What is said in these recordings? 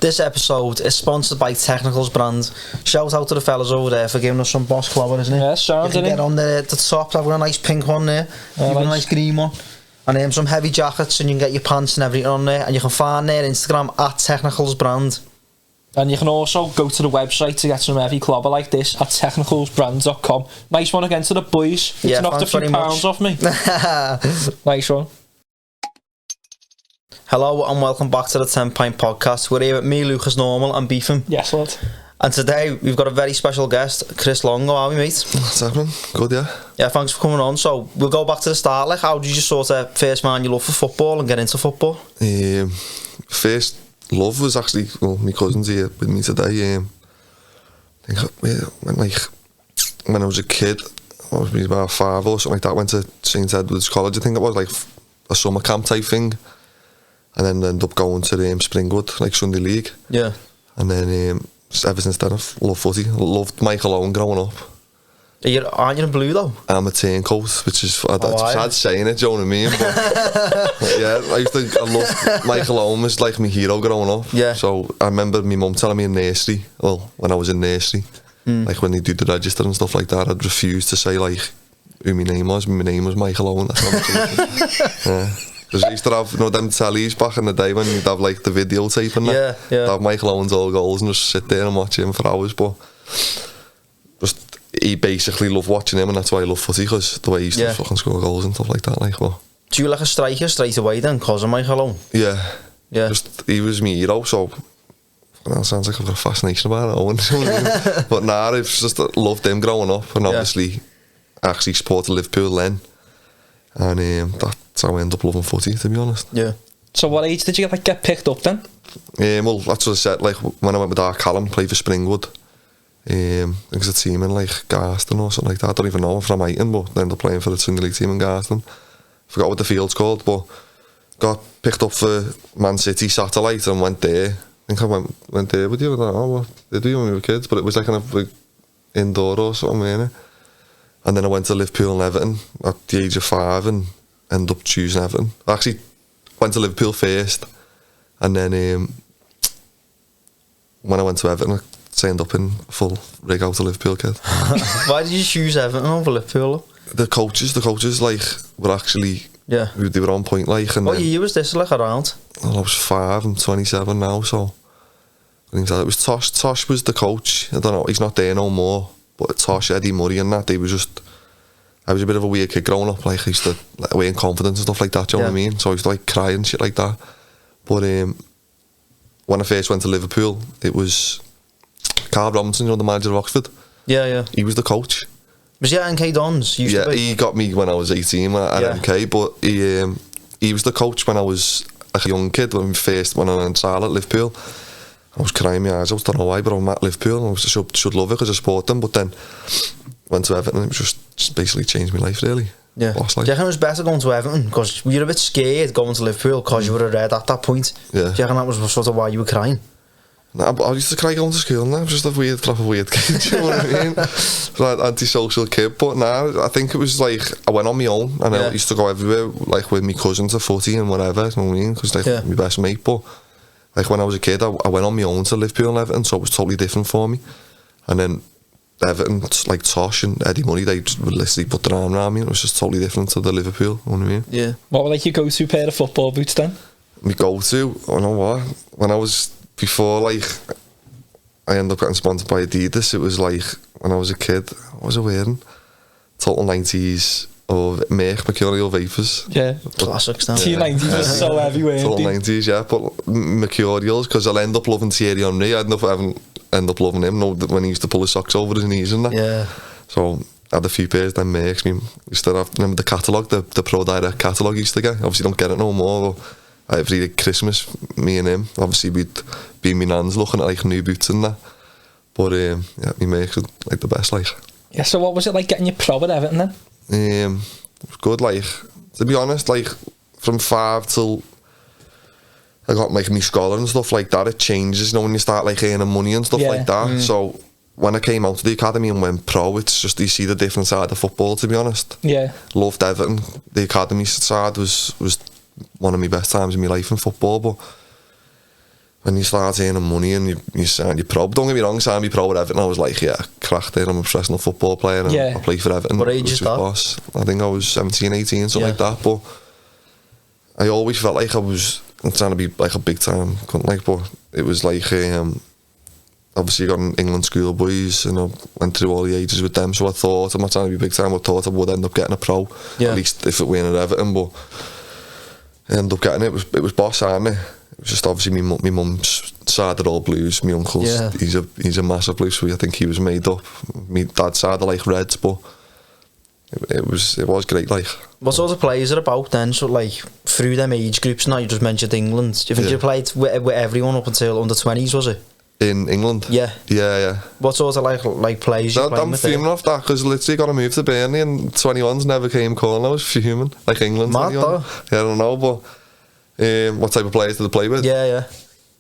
This episode is sponsored by Technicals brand. Shout out to the fellas over there for giving us some boss clover, isn't it? Yeah, sounds you can get on the top. I've got a nice pink one there. You've got a nice green one. And some heavy jackets, and you can get your pants and everything on there. And you can find their Instagram at Technicals brand. And you can also go to the website to get some heavy clobber like this at technicalsbrand.com. Nice one again to the boys. It's knocked a few pounds off me. Nice one. Hello and welcome back to the 10 Pint Podcast. We're here with me, Lucas Normal, and Beefham. Yes, lad. And today we've got a very special guest, Chris Longo. How are we, mate? What's happening? Good, yeah. Yeah, thanks for coming on. So we'll go back to the start. Like, how did you sort of first find your love for football and get into football? First love was actually, well, my cousin's here with me today. I think when I was a kid, I was maybe about 5 or something like that, went to St Edward's College. I think it was like a summer camp type thing. And then ended up going to Springwood, like Sunday League. Yeah. And then ever since then I've loved footy. I loved Michael Owen growing up. Aren't you in blue though? I'm a turncoat, which is sad saying it, do you know what I mean? But yeah, I loved Michael Owen was like my hero growing up. Yeah. So I remember my mum telling me in nursery, well, when I was in nursery, like when they do the register and stuff like that, I'd refuse to say like who my name was. My name was Michael Owen. That's how yeah. Because I used to have, them tellies back in the day when you'd have like the videotape and that. Yeah. Have Michael Owen's all goals and just sit there and watch him for hours. But just he basically loved watching him, and that's why I love footy, because the way he used to fucking score goals and stuff like that. Like, well. Do you like a striker straight away then, because of Michael Owen? Yeah. Just he was my hero, so that sounds like I've got a fascination about Owen. But nah, I've just loved him growing up, and obviously actually supported Liverpool then. And that's how I ended up loving footy, to be honest. Yeah. So what age did you get picked up then? Well, that's what I said. Like when I went with our Callum, played for Springwood. I think it's a team in like Garston or something like that. I don't even know. I'm from Ayton, but I ended up playing for the Sunday League team in Garston. Forgot what the field's called, but got picked up for Man City Satellite and went there. I think I went there with you. I don't know what they do when we were kids, but it was like kind of like indoor or something, wasn't it? And then I went to Liverpool and Everton at the age of 5 and ended up choosing Everton. I actually went to Liverpool first, and then when I went to Everton, I signed up in full rig out to Liverpool kid. Why did you choose Everton over Liverpool? The coaches like were actually they were on point like. And what year was this like around? Well, I was 5 and 27 now, so I think that it was Tosh. Tosh was the coach. I don't know, he's not there no more. But Tosh, Eddie Murray and that, I was a bit of a weird kid growing up, like I used to like away in confidence and stuff like that, do you know what I mean? So I used to like cry and shit like that. But when I first went to Liverpool, it was Carl Robinson, the manager of Oxford. Yeah. He was the coach. Was he at MK Dons? He got me when I was 18 at MK, but he was the coach when I was a young kid, when I went to trial at Liverpool. I was crying my eyes out, don't know why, but I'm at Liverpool and I should love it because I support them. But then went to Everton and it was just basically changed my life, really. Yeah. Do you reckon it was better going to Everton? Because you were a bit scared going to Liverpool because you were a red at that point. Yeah. Do you reckon that was sort of why you were crying? Nah, I used to cry going to school and I was just a weird kid, do you know what I mean? So an antisocial kid, but nah, I think it was like, I went on my own and I used to go everywhere, like with my cousins to footy and whatever, you know what I mean? Because like my best mate, but like when I was a kid, I went on my own to Liverpool and Everton, so it was totally different for me. And then Everton, like Tosh and Eddie Murray, they would literally put their arm around me, and it was just totally different to the Liverpool, you know what I mean? Yeah. What were like your go-to pair of football boots then? My go-to, I know what, when I was, before like, I ended up getting sponsored by Adidas, it was like, when I was a kid, what was I wearing? Total 90s, or Mercurial Vapors. Yeah. Classics now. T90s was so heavy, weren't Total 90s, yeah, but Mercurials, because I'll end up loving Thierry Henry, I'd end up loving him, when he used to pull his socks over his knees and that. Yeah. So I had a few pairs, then Mercs, we used to have, remember the catalogue, the Pro Direct catalogue used to get, obviously don't get it no more, but every Christmas, me and him, obviously we'd be in my nan's looking at like new boots and that, but yeah, me Mercs were like the best, like. Yeah, so what was it like getting your pro at Everton then? It was good, like, to be honest, like, from 5 till I got like my scholar and stuff like that, it changes, when you start like earning money and stuff like that. So when I came out of the academy and went pro, it's just, you see the different side of football, to be honest. Yeah. Loved Everton. The academy side was one of my best times in my life in football, but when you start earning money and you sign your pro. Don't get me wrong, signing your pro with Everton, I was like, yeah, cracked it. I'm a professional football player and I play for Everton. What age is that? Boss. I think I was 17, 18, something like that. But I always felt like I was trying to be like a big time, but it was like obviously I got an England schoolboys and I went through all the ages with them, so I thought I'm not trying to be big time. I thought I would end up getting a pro, at least if it were at Everton, but I ended up getting it. It was boss army. It was just obviously my mum's side are all Blues. My uncle's he's a massive Blues, so I think he was made up. My dad's side are like Reds, but it was great. Like, what sort of players are about then? So like through them age groups now, you just mentioned England. Do you think you played with everyone up until under 20s, was it? In England? Yeah. What sort of like players you playing with? I'm fuming off that because literally got to move to Burnley and 21s never came calling. I was fuming. Like England. Mad though. Yeah, I don't know, but what type of players did they play with? Yeah.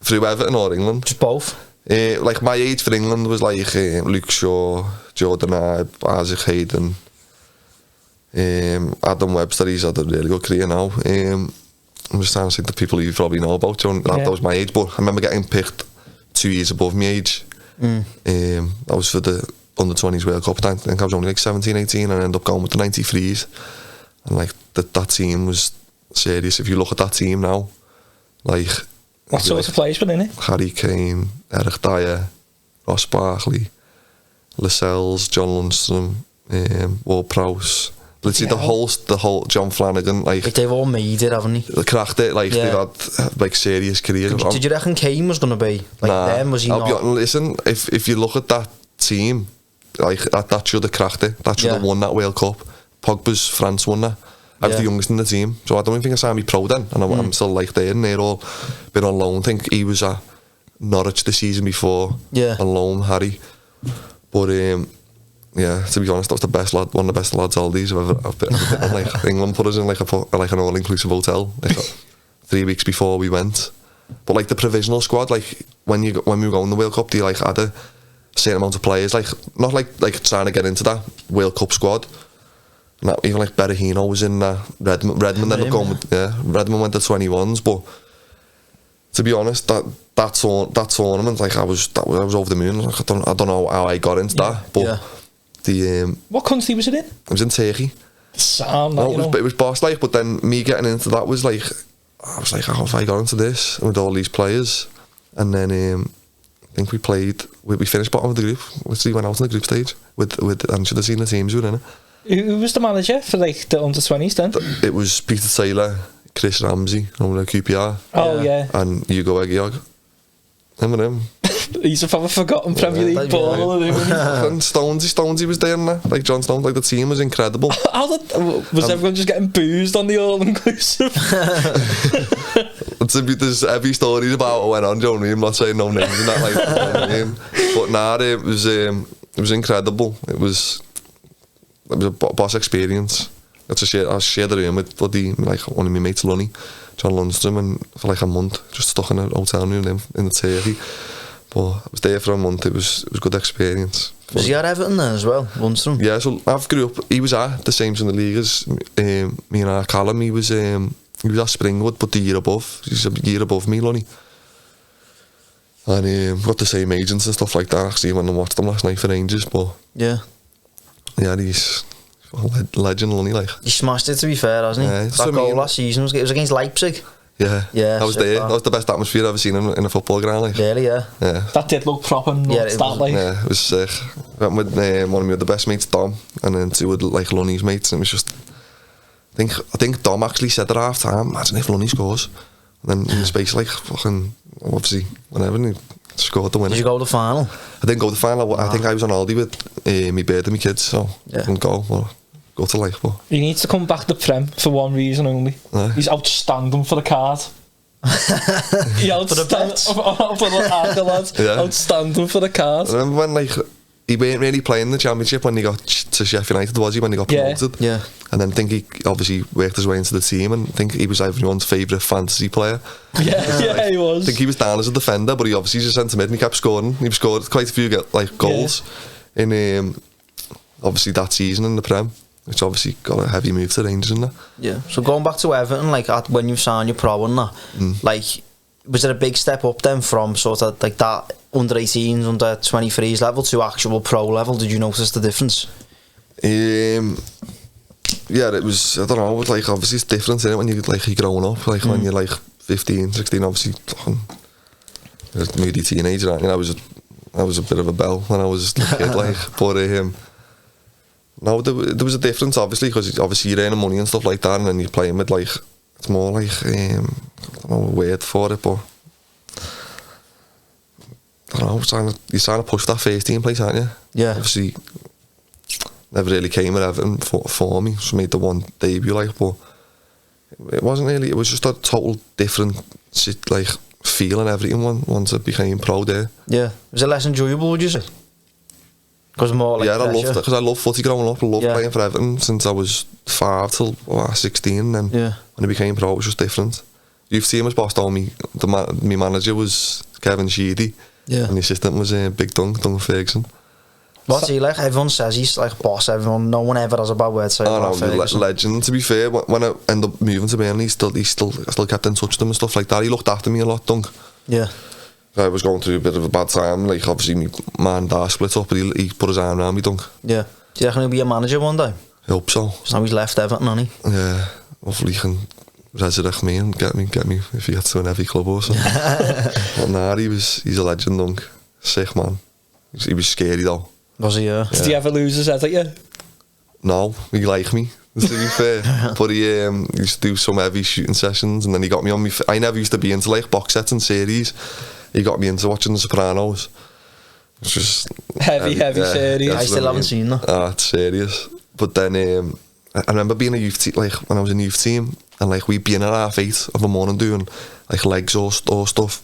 Through Everton or England? Just both. Like my age for England was like Luke Shaw, Jordan Ibe, Isaac Hayden, Adam Webster. He's had a really good career now. I'm just trying to think the people you probably know about. That was my age, but I remember getting picked 2 years above my age. That was for the under 20s World Cup. I think I was only like 17, 18 and I ended up going with the 93s. And like that team was serious. If you look at that team now, like what sort of players were in it? Harry Kane, Eric Dyer, Ross Barkley, Lascelles, John Lundstrom, Ward Prowse. Literally the whole John Flanagan, like they've all made it, haven't they? They cracked it, like they've had like serious careers. Did you reckon Kane was gonna be like them? Was he not? Listen, if you look at that team, like that should have cracked it. That should have won that World Cup. Pogba's France won that. I was the youngest in the team, so I don't even think I signed me pro then, and I'm still like there, and they're all been on loan. I think he was at Norwich the season before on loan, Harry. But yeah, to be honest, that was the best lad, one of the best lads Aldi's I've been on. Like England put us in like an all-inclusive hotel like 3 weeks before we went. But like the provisional squad, like when we were going to the World Cup, they like had a certain amount of players, like not like trying to get into that World Cup squad. Not even like Berahino was in Redmond ended up going with, Redmond went to 21s, but to be honest, that tournament, like I was over the moon. Like, I don't know how I got into that, but what country was it in? It was in Turkey. It was boss like, but then me getting into that was like, I was like, how have I got into this with all these players? And then I think we finished bottom of the group. We went out in the group stage with and should have seen the teams we were in it. Who was the manager for like the under 20s then? It was Peter Taylor, Chris Ramsey, over QPR. Oh yeah. And Hugo Egiog. Remember him? He's a proper forgotten Premier League baller. And Stonesy was there, like John Stones. Like the team was incredible. Was everyone just getting boozed on the all-inclusive? There's heavy stories about what went on. Do you know what I mean? I'm not saying no names and that. Like, you know what I mean? But nah, it was incredible. It was a boss experience. I shared the room with like one of my mates, Lunny, John Lundstrom, and for like a month, just stuck in a hotel room in the Turkey. But I was there for a month. It was a good experience. Was he at Everton then as well, Lundstrom? Yeah, so I grew up. He was at the same in the league as me and our Callum. He was at Springwood, but the year above. He's a year above me, Lunny. And got the same agents and stuff like that. Actually, went and watched them last night for Rangers, but yeah, he's a legend, Lunny. Like he smashed it, to be fair, hasn't he? That goal last season was against Leipzig. Yeah, I was there. That was the best atmosphere I've ever seen in a football ground. Like. Really, yeah. That did look proper nuts, like. Yeah, it was sick. I went with one of my other best mates, Dom, and then two of like Lunny's mates, and it was just. I think Dom actually said at half time, imagine if Lunny scores. And then in the space like fucking obviously whenever he scored the winner. Did you go to the final? I didn't go to the final. I think I was on holiday with my bird and my kids, so I didn't go. Go to like, but he needs to come back to Prem for one reason only. He's outstanding for the card. He outstanding for the accolades. Outstanding for the card. I remember when like he weren't really playing the Championship when he got to Sheffield United, was he? When he got promoted, and then I think he obviously worked his way into the team, and I think he was everyone's favourite fantasy player. Yeah, he was. I think he was down as a defender, but he obviously just sent him in and he kept scoring. He scored quite a few goals in obviously that season in the Prem, which obviously got a heavy move to Rangers and that. Yeah. So going back to Everton, like when you signed your pro and that, like was it a big step up then from sort of like that under 18s, under 23s level to actual pro level? Did you notice the difference? Yeah, it was, I don't know, like obviously it's different, isn't it, when you're growing up, like when you're like 15, 16, obviously you're a moody teenager, aren't you? I was a bit of a bell when I was a kid, like, but no, there was a difference, obviously, because obviously you're earning money and stuff like that, and then you're playing with, like, it's more like, I don't know a word for it, but I don't know, you're trying to push that first team place, aren't you? Yeah. Obviously, never really came at Everton for me, so made the one debut, like, but it wasn't really, it was just a total different, like, feeling everything once it became pro there. Yeah. Was it less enjoyable, would you say? Because more like I loved it, because I loved footy growing up. I loved playing for Everton since I was 5 till 16, and then when it became pro, it was just different. You've seen us bossed on me. My manager was Kevin Sheedy, and the assistant was Big Dung Ferguson. What's he like? Everyone says he's like boss. Everyone, no one ever has a bad word to say about Ferguson. Legend. To be fair, when I ended up moving to Burnley, I still kept in touch with him and stuff like that. He looked after me a lot, Dung. Yeah. I was going through a bit of a bad time. Like obviously, my man and dad split up, but he put his arm around me, Dung. Yeah. Do you reckon he'll be a manager one day? I hope so. So now he's left Everton, hasn't he? Yeah. Hopefully he can resurrect me and get me if he gets to an heavy club or something. But nah, he's a legend, Dung. Sick man. He was scary though. Was he? Did he ever lose his head at you? No, he liked me, to be fair. But he used to do some heavy shooting sessions, and then he got me on me. I never used to be into like box sets and series. He got me into watching The Sopranos. It's just heavy series. I still haven't seen that. It's serious. But then I remember being a youth team, like when I was in youth team, and like we'd be in at 8:30 of the morning doing like legs or stuff,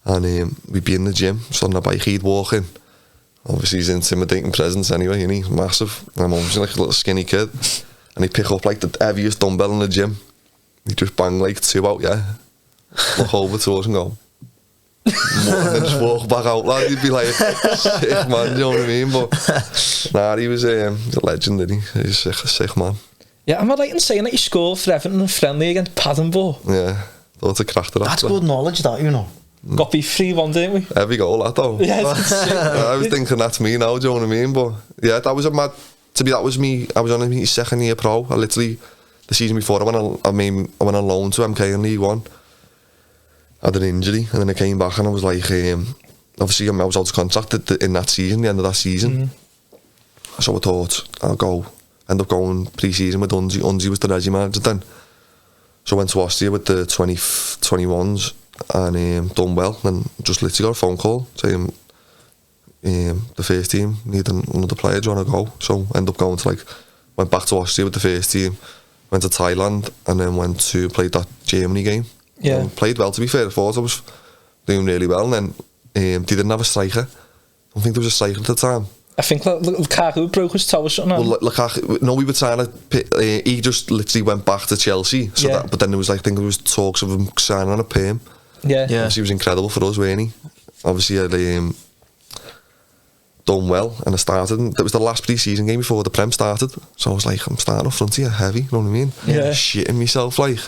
and we'd be in the gym. So on the bike he'd walk in. Obviously he's intimidating presence anyway, and he's massive. And I'm obviously like a little skinny kid, and he'd pick up like the heaviest dumbbell in the gym. He'd just bang like 2 out, look over to us and go, and then just walk back out, lad. He'd be like, sick man, do you know what I mean? But nah, he was a legend, didn't he? He's a sick man. Yeah, am I right in saying that you scored for Everton in friendly against Paddington? Yeah, thought to crack that. That's good knowledge, that, you know. Got beat 3-1, didn't we? Heavy goal, that though. Yeah, I was thinking that's me now, do you know what I mean? But yeah, that was a mad. That was me. I was on my second year pro. I literally, the season before I went on loan to MK in League One. I had an injury, and then I came back, and I was like, obviously I was out of contract in that season, the end of that season. So I thought I'll end up going pre-season with Unzi. Unzi was the resi manager then. So I went to Austria with the 21s. And done well, and just literally got a phone call saying the first team need another player, do you want to go? So ended up going to went back to Austria with the first team, went to Thailand, and then went to play that Germany game. Yeah. And played well, to be fair. I thought I was doing really well, and then they didn't have a striker. I don't think there was a striker at the time. I think Lukaku broke his toe or something. Well, Lukaku, no, we were trying to. He just literally went back to Chelsea. So but then there was I think there was talks of him signing on a perm. Yeah. Obviously, he was incredible for us, wasn't he? Obviously, he had done well, and I started. And that was the last pre-season game before the Prem started. So I was like, I'm starting up front here, heavy. You know what I mean? Yeah. Shitting myself, like.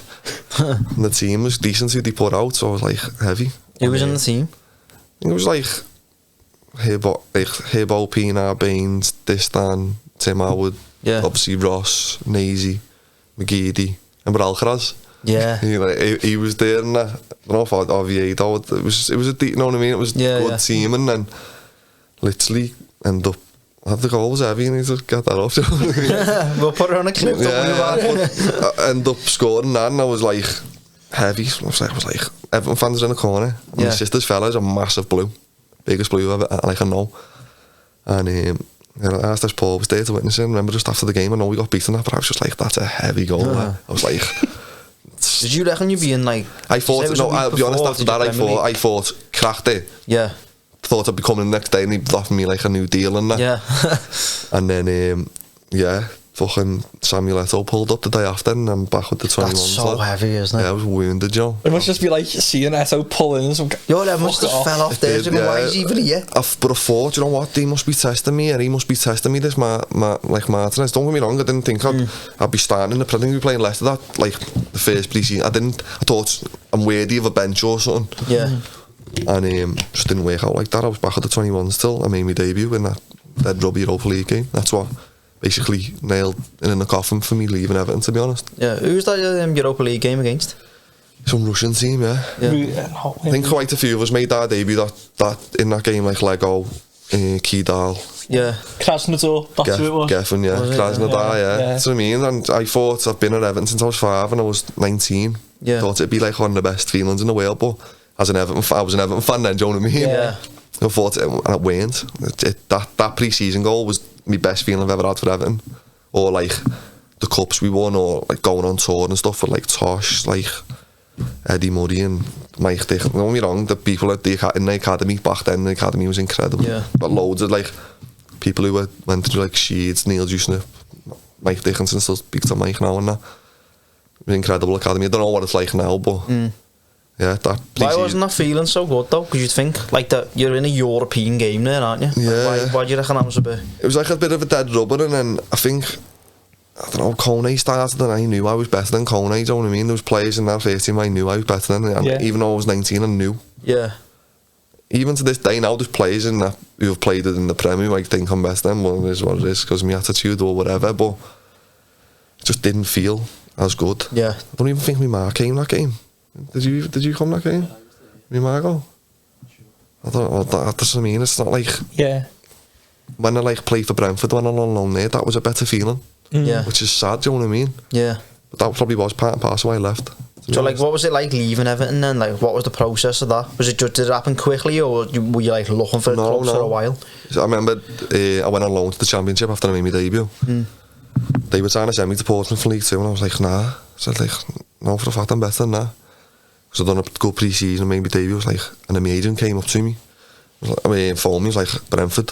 And the team was decent who they put out, so I was like, heavy. Who was in the team? It was like Hibbo, Pienaar, Baines, Distan, Tim Howard, obviously Ross, Nazy, McGeady, and Alcaraz. Yeah, he was there, and I don't know if Oviedo. It was a, you know what I mean? It was a good team, and then literally end up. The goal was heavy, and he just got that off. We'll put it on a clip. I end up scoring that, and I was like heavy. I was like Everton fans in the corner. My sister's fella is a massive blue, biggest blue I know, and. I asked this Paul was there to witness it. Remember just after the game, I know we got beaten that, but I was just like, that's a heavy goal. I was like, did you reckon you'd be in like? I thought, no, I'll be honest, after that I thought cracked it. Yeah. Thought I'd be coming the next day and he'd offer me like a new deal and that. Yeah. And then fucking Samuel Eto'o pulled up the day after and I'm back with the 21s. That's so heavy, isn't it? Yeah, I was wounded, Joe. It must just be like seeing Eto'o pull in and some... Yo, that must have fell off there. Why is he even here? But I thought, you know what, they must be testing me, or he must be testing me, this like Martinez. Don't get me wrong, I didn't think I'd be starting in the Premier League playing Leicester that, like, the first pre-season. I thought I'm worthy of a bench or something. Yeah. And just didn't work out like that. I was back at the 21 still. I made my debut in that dead rubber Europa League game. That's what basically nailed in the coffin for me leaving Everton, to be honest. Yeah, who was that Europa League game against? Some Russian team, yeah. I think quite a few of us made our debut that in that game, like Lego, Kidal. Yeah. Krasnodar, that's who it was. Geffen, yeah. Krasnodar, yeah. That's what I mean. And I thought, I've been at Everton since I was 5 and I was 19. Yeah. Thought it'd be like one of the best feelings in the world, but as an Everton fan, I was an Everton fan then, do you know what I mean? Yeah. I thought and it weren't. That pre-season goal was my best feeling I've ever had for Everton. Or like the cups we won, or like going on tour and stuff with like Tosh, like Eddie Murray and Mike Dyche. Don't get me wrong, the people in the academy back then, the academy was incredible. Yeah. But loads of like people who went through like Sheeds, Neil Jusner, Mike Dickinson, still speaks to Mike now and that. It was an incredible academy. I don't know what it's like now, but yeah, that. Why wasn't that feeling so good though? Because you'd think like that you're in a European game there, aren't you? Yeah. Like, why do you reckon that was a bit? It was like a bit of a dead rubber, and then I think, I don't know, Kone started and I knew I was better than Kone, do you know what I mean? There was players in that first team I knew I was better than, and even though I was 19 I knew. Yeah. Even to this day now, there's players in that who have played it in the Premier who I think I'm better than. Well, it is what it is because of my attitude or whatever, but it just didn't feel as good. Yeah. I don't even think my Mark came that game. Did you come that game? Me Margo? I don't know, that's what I mean. It's not like when I like played for Brentford when I'm on loan there, that was a better feeling. Yeah. Which is sad, do you know what I mean? Yeah. But that probably was part and parcel why I left. So like, what was it like leaving Everton then? Like, what was the process of that? Was it just, did it happen quickly, or were you like looking for clubs for a while? So I remember I went on loan to the Championship after I made my debut. They were trying to send me to Portsmouth from League 2 and I was like, nah. So I was like, no, for a fact I'm better than that. So I done a good pre-season, made my debut, was like, and then my agent came up to me. Phoned me, he was like, Brentford.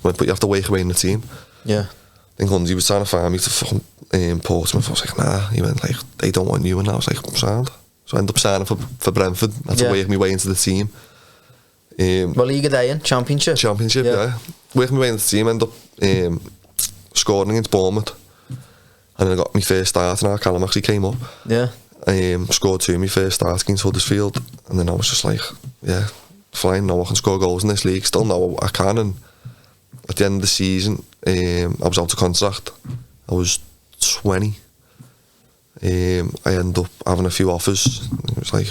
Went, but you have to wake away in the team. Yeah. Then Hundy was trying to find me to fucking Portsmouth. I was like, nah. He went like, they don't want you, and I was like, sound. So I ended up signing for Brentford. I had to work my way into the team. What league are they in? Championship, yeah. Working my way into the team, ended up scoring against Bournemouth. And then I got my first start, and Callum actually came up. Yeah. Scored 2 my first start against Huddersfield, and then I was just like, yeah, fine, now I can score goals in this league. Still know I can, and at the end of the season, I was out of contract. I was 20. I ended up having a few offers. It was like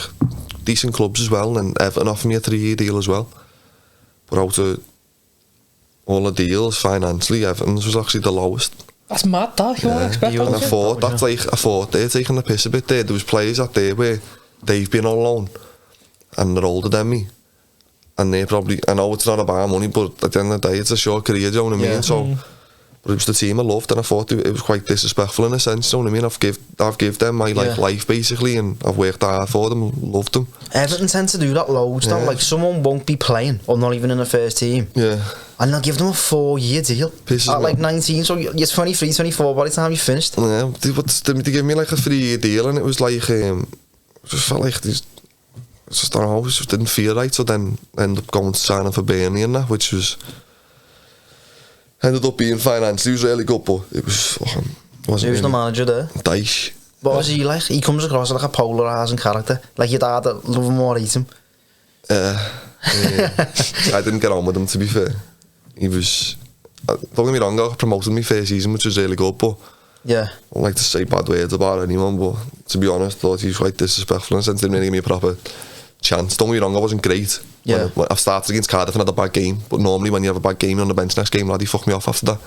decent clubs as well, and Everton offered me a 3-year deal as well. But out of all the deals, financially, Everton's was actually the lowest. That's mad, that. You won't expect that. And I thought they're taking the piss a bit there. There was players out there where they've been on loan and they're older than me. And they probably, I know it's not about money, but at the end of the day, it's a short career, do you know what I mean? So, but it was the team I loved, and I thought it was quite disrespectful in a sense, do you know what I mean? I've give them my life basically, and I've worked hard for them, loved them. Everton tend to do that loads, don't like someone won't be playing or not even in the first team. Yeah. And they'll give them a 4-year deal. Pisses at like 19, so you're 23, 24 by the time you finished. Yeah, they gave me like a 3-year deal, and it was like, it just felt like these, I just don't know, it just didn't feel right, so then I ended up going to signing for Burnley and that, which was, ended up being financially, it was really good, but it was fucking, wasn't Who's the manager there? Dyche. What was he like? He comes across like a polarising character, like your dad, love him or hate him. I didn't get on with him, to be fair. He was, don't get me wrong, I got promoted my first season, which was really good, but yeah, I don't like to say bad words about anyone, but to be honest, I thought he was quite disrespectful in a sense, didn't really give me a proper chance. Don't get me wrong, I wasn't great. Yeah. When I started against Cardiff and had a bad game, but normally when you have a bad game, you're on the bench next game, lad, he fucked me off after that.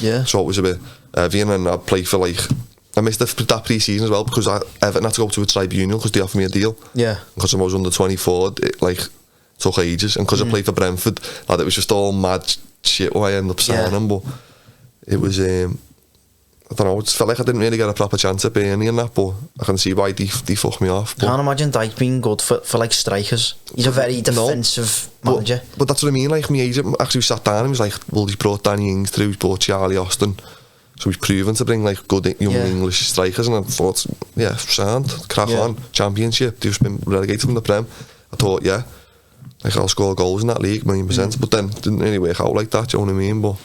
Yeah. So it was a bit heavy, and then I played for like, I missed that pre-season as well, because Everton had to go to a tribunal because they offered me a deal. Yeah. Because I was under 24, it like took ages, and because I played for Brentford, lad, it was just all mad shit why I ended up signing, but it was, I don't know, it just felt like I didn't really get a proper chance at Burnley and that, but I can see why they fucked me off. Can't imagine Dyche being good for like strikers. He's a very defensive manager. But that's what I mean, like my agent actually sat down and was like, well, he's brought Danny Ings through, he's brought Charlie Austin, So he's proven to bring like good young English strikers, and I thought, yeah, sound, crack on, Championship. They've been relegated from the Prem. I thought, yeah, like I'll score goals in that league, 1,000,000%. But then didn't really work out like that. Do you know what I mean? But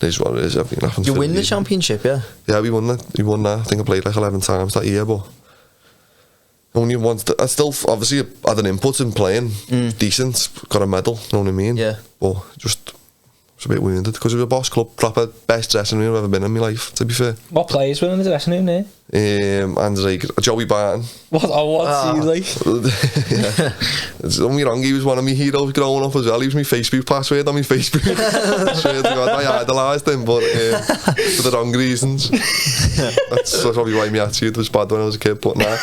it is what it is. Everything happens. You win the Championship, yeah. Yeah, we won that. We won that. I think I played like 11 times that year, but only once. I still obviously had an input in playing decent. Got a medal. You know what I mean? Yeah. But just. I was a bit wounded because it was a boss club, proper best dressing room I've ever been in my life, to be fair. What players were in the dressing room there? And like Joey Barton. What's he like? Yeah. Don't be wrong, he was one of my heroes growing up as well. He was my Facebook password on my Facebook. Swear to God, I idolised him, but for the wrong reasons. That's probably why my attitude was bad when I was a kid, but nah.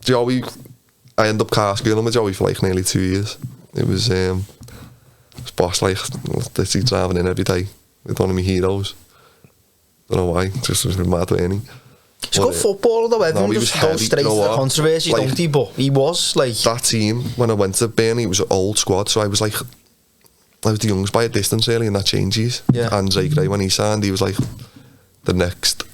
Joey, I ended up car schooling with Joey for like nearly 2 years. It was boss, like, he's driving in every day with one of my heroes. Don't know why, just was mad with any. He's a good footballer though, everyone just goes straight to the controversy, like, don't he? But he was like... That team, when I went to Burnley, it was an old squad, so I was the youngest by a distance really, and that changes. Yeah. And Zay Gray, when he signed, he was like the next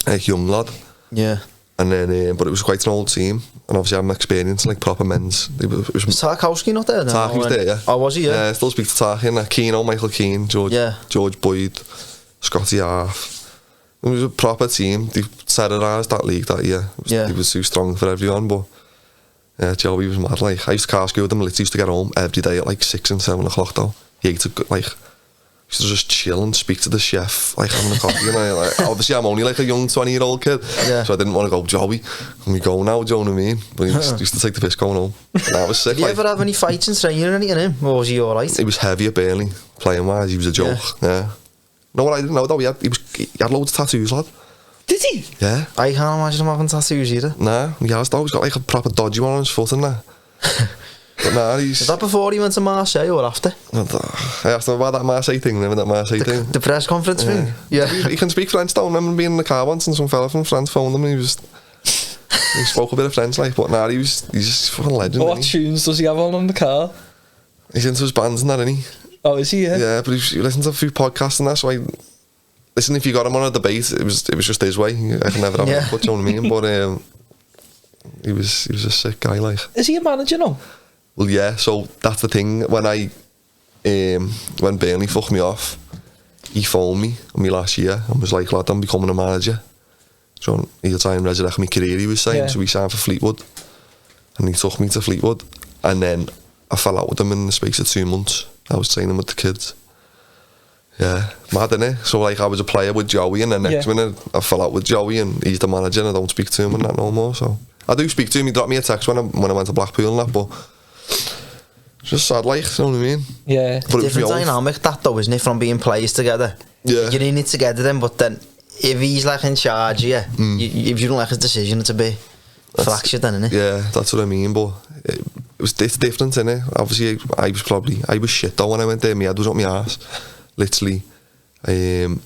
young lad. Yeah. And then, but it was quite an old team, and obviously I'm experienced like proper men's. Was Tarkowski not there? Tarky was there, yeah. Oh, was he? Yeah. I still speak to Tarky and Keane, Michael Keane, George Boyd, Scotty Arf. It was a proper team. They terrorised that league that year. It was too strong for everyone, but yeah, Joey was mad. Like, I used to car school with him. Literally used to get home every day at like 6 and 7 o'clock though. He used to just chill and speak to the chef, like having a coffee. And obviously I'm only like a young 20-year-old kid, so I didn't want to go, Joey, can we go now, do you know what I mean? But he used to take the piss going home. And I was sick. Did you ever have any fights in training or anything, or was he alright? He was heavy at Burnley, playing wise, he was a joke, yeah. No, what I didn't know though, he had loads of tattoos, lad. Did he? Yeah. I can't imagine him having tattoos either. Nah, he has though, he's got like a proper dodgy one on his foot and that. But nah, was that before he went to Marseille or after? I asked him about that Marseille thing, remember that Marseille thing? The press conference thing? Yeah. He can speak French though. I remember being in the car once and some fella from France phoned him and he spoke a bit of French like, but nah, he's just a fucking legend. What tunes does he have on in the car? He's into his bands and that, isn't he? Oh, is he? Yeah, but he listens to a few podcasts and that, so listen, if you got him on a debate, it was just his way. I can never have him put, you know what I mean? But he was a sick guy, like. Is he a manager now? Well, yeah, so that's the thing. When Burnley fucked me off, he phoned me on me last year and was like, lad, I'm becoming a manager. So he'll try and resurrect my career, he was saying. So we signed for Fleetwood. And he took me to Fleetwood. And then I fell out with him in the space of 2 months. I was training with the kids. Yeah, mad, innit? So like I was a player with Joey and the next minute I fell out with Joey and he's the manager and I don't speak to him and that no more. So I do speak to him, he dropped me a text when I went to Blackpool and that, but it's just sad, like, you know what I mean? Yeah. But different dynamic that though, isn't it, from being players together? Yeah. You're in it together then, but then if he's like in charge, if you don't like his decision, it's a bit fractured then, innit? Yeah, that's what I mean, but it's different, innit? Obviously I was shit though when I went there, my head was up my arse. Literally, I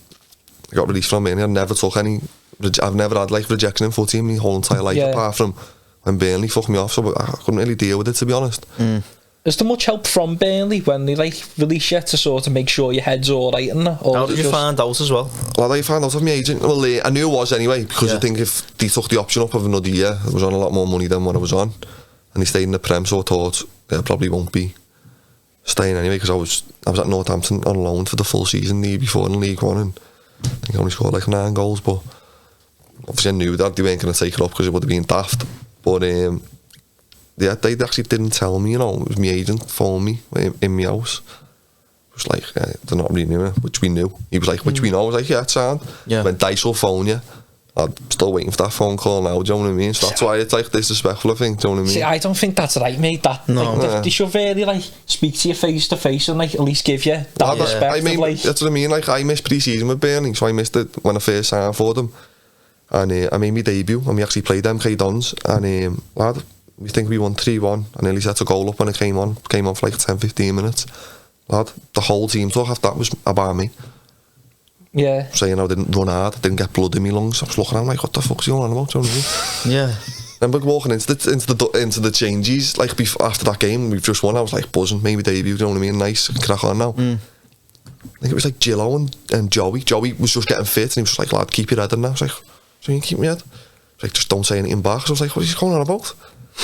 got released from Burnley. I've never had like rejection in footy in my whole entire life, apart from when Burnley fucked me off, so I couldn't really deal with it, to be honest. Is there much help from Burnley when they like release you to sort of make sure your head's alright and that? How did you find out as well? Well, I found out of my agent. Well, I knew it was anyway, because I think if they took the option up of another year, I was on a lot more money than what I was on, and he stayed in the Prem, so I thought I probably won't be staying anyway, because I was at Northampton on loan for the full season the year before in League One, and I think I only scored like 9 goals, but obviously I knew that they weren't going to take it up because it would have been daft. But yeah, they actually didn't tell me, you know. It was my agent phoned me in my house. It was like, they're not renewing it, which we knew. He was like, which we know. I was like, yeah, it's sound. Yeah. When Dyche will phone you, I'm still waiting for that phone call now, do you know what I mean? So that's why it's like disrespectful, I think, do you know what I mean? See, I don't think that's right, mate. They should really like speak to you face to face and like at least give you that respect. I mean, that's what I mean. Like, I missed pre-season with Burnley, so I missed it when I first signed for them. And I made my debut, and we actually played MK Dons, and lad, we think we won 3-1, and nearly set a goal up when it came on for like 10-15 minutes. Lad, the whole team talk after that was about me. Yeah. Saying I didn't run hard, I didn't get blood in my lungs. I was looking at him like, what the fuck's he on about? You know what I mean? Yeah. Then we're walking into the changes, like after that game, we've just won, I was like buzzing, maybe debut, you know what I mean? Nice, crack on now. think it was like Gillo and Joey. Joey was just getting fit, and he was just like, lad, keep your head in now. I was like, so you keep my head? I was like, just don't say anything back. So I was like, what is he going on about?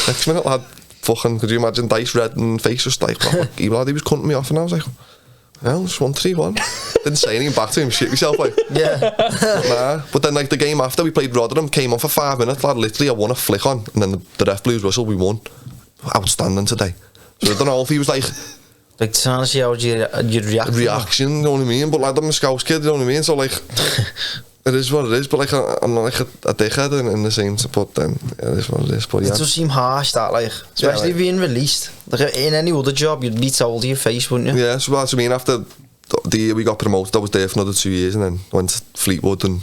Next minute, lad, fucking, could you imagine Dyche red and face just like, he was cutting me off, and I was like, well, just 1-3-1. Didn't say anything back to him, shit myself, like. Yeah. But then, like, the game after, we played Rotherham, came on for 5 minutes, lad, literally, I won a flick on, and then the ref blew his whistle, we won. Outstanding today. So I don't know if he was like trying to see how you'd reaction, you know what I mean? But like, I'm a Scouse kid, you know what I mean? So like, it is what it is, but like, I'm not like a dickhead in the same, but then, yeah, it is what it is, but yeah. It does seem harsh, that, like, especially being released. Like, in any other job, you'd be told to your face, wouldn't you? Yeah, so that's what I mean, after the year we got promoted, I was there for another 2 years, and then went to Fleetwood, and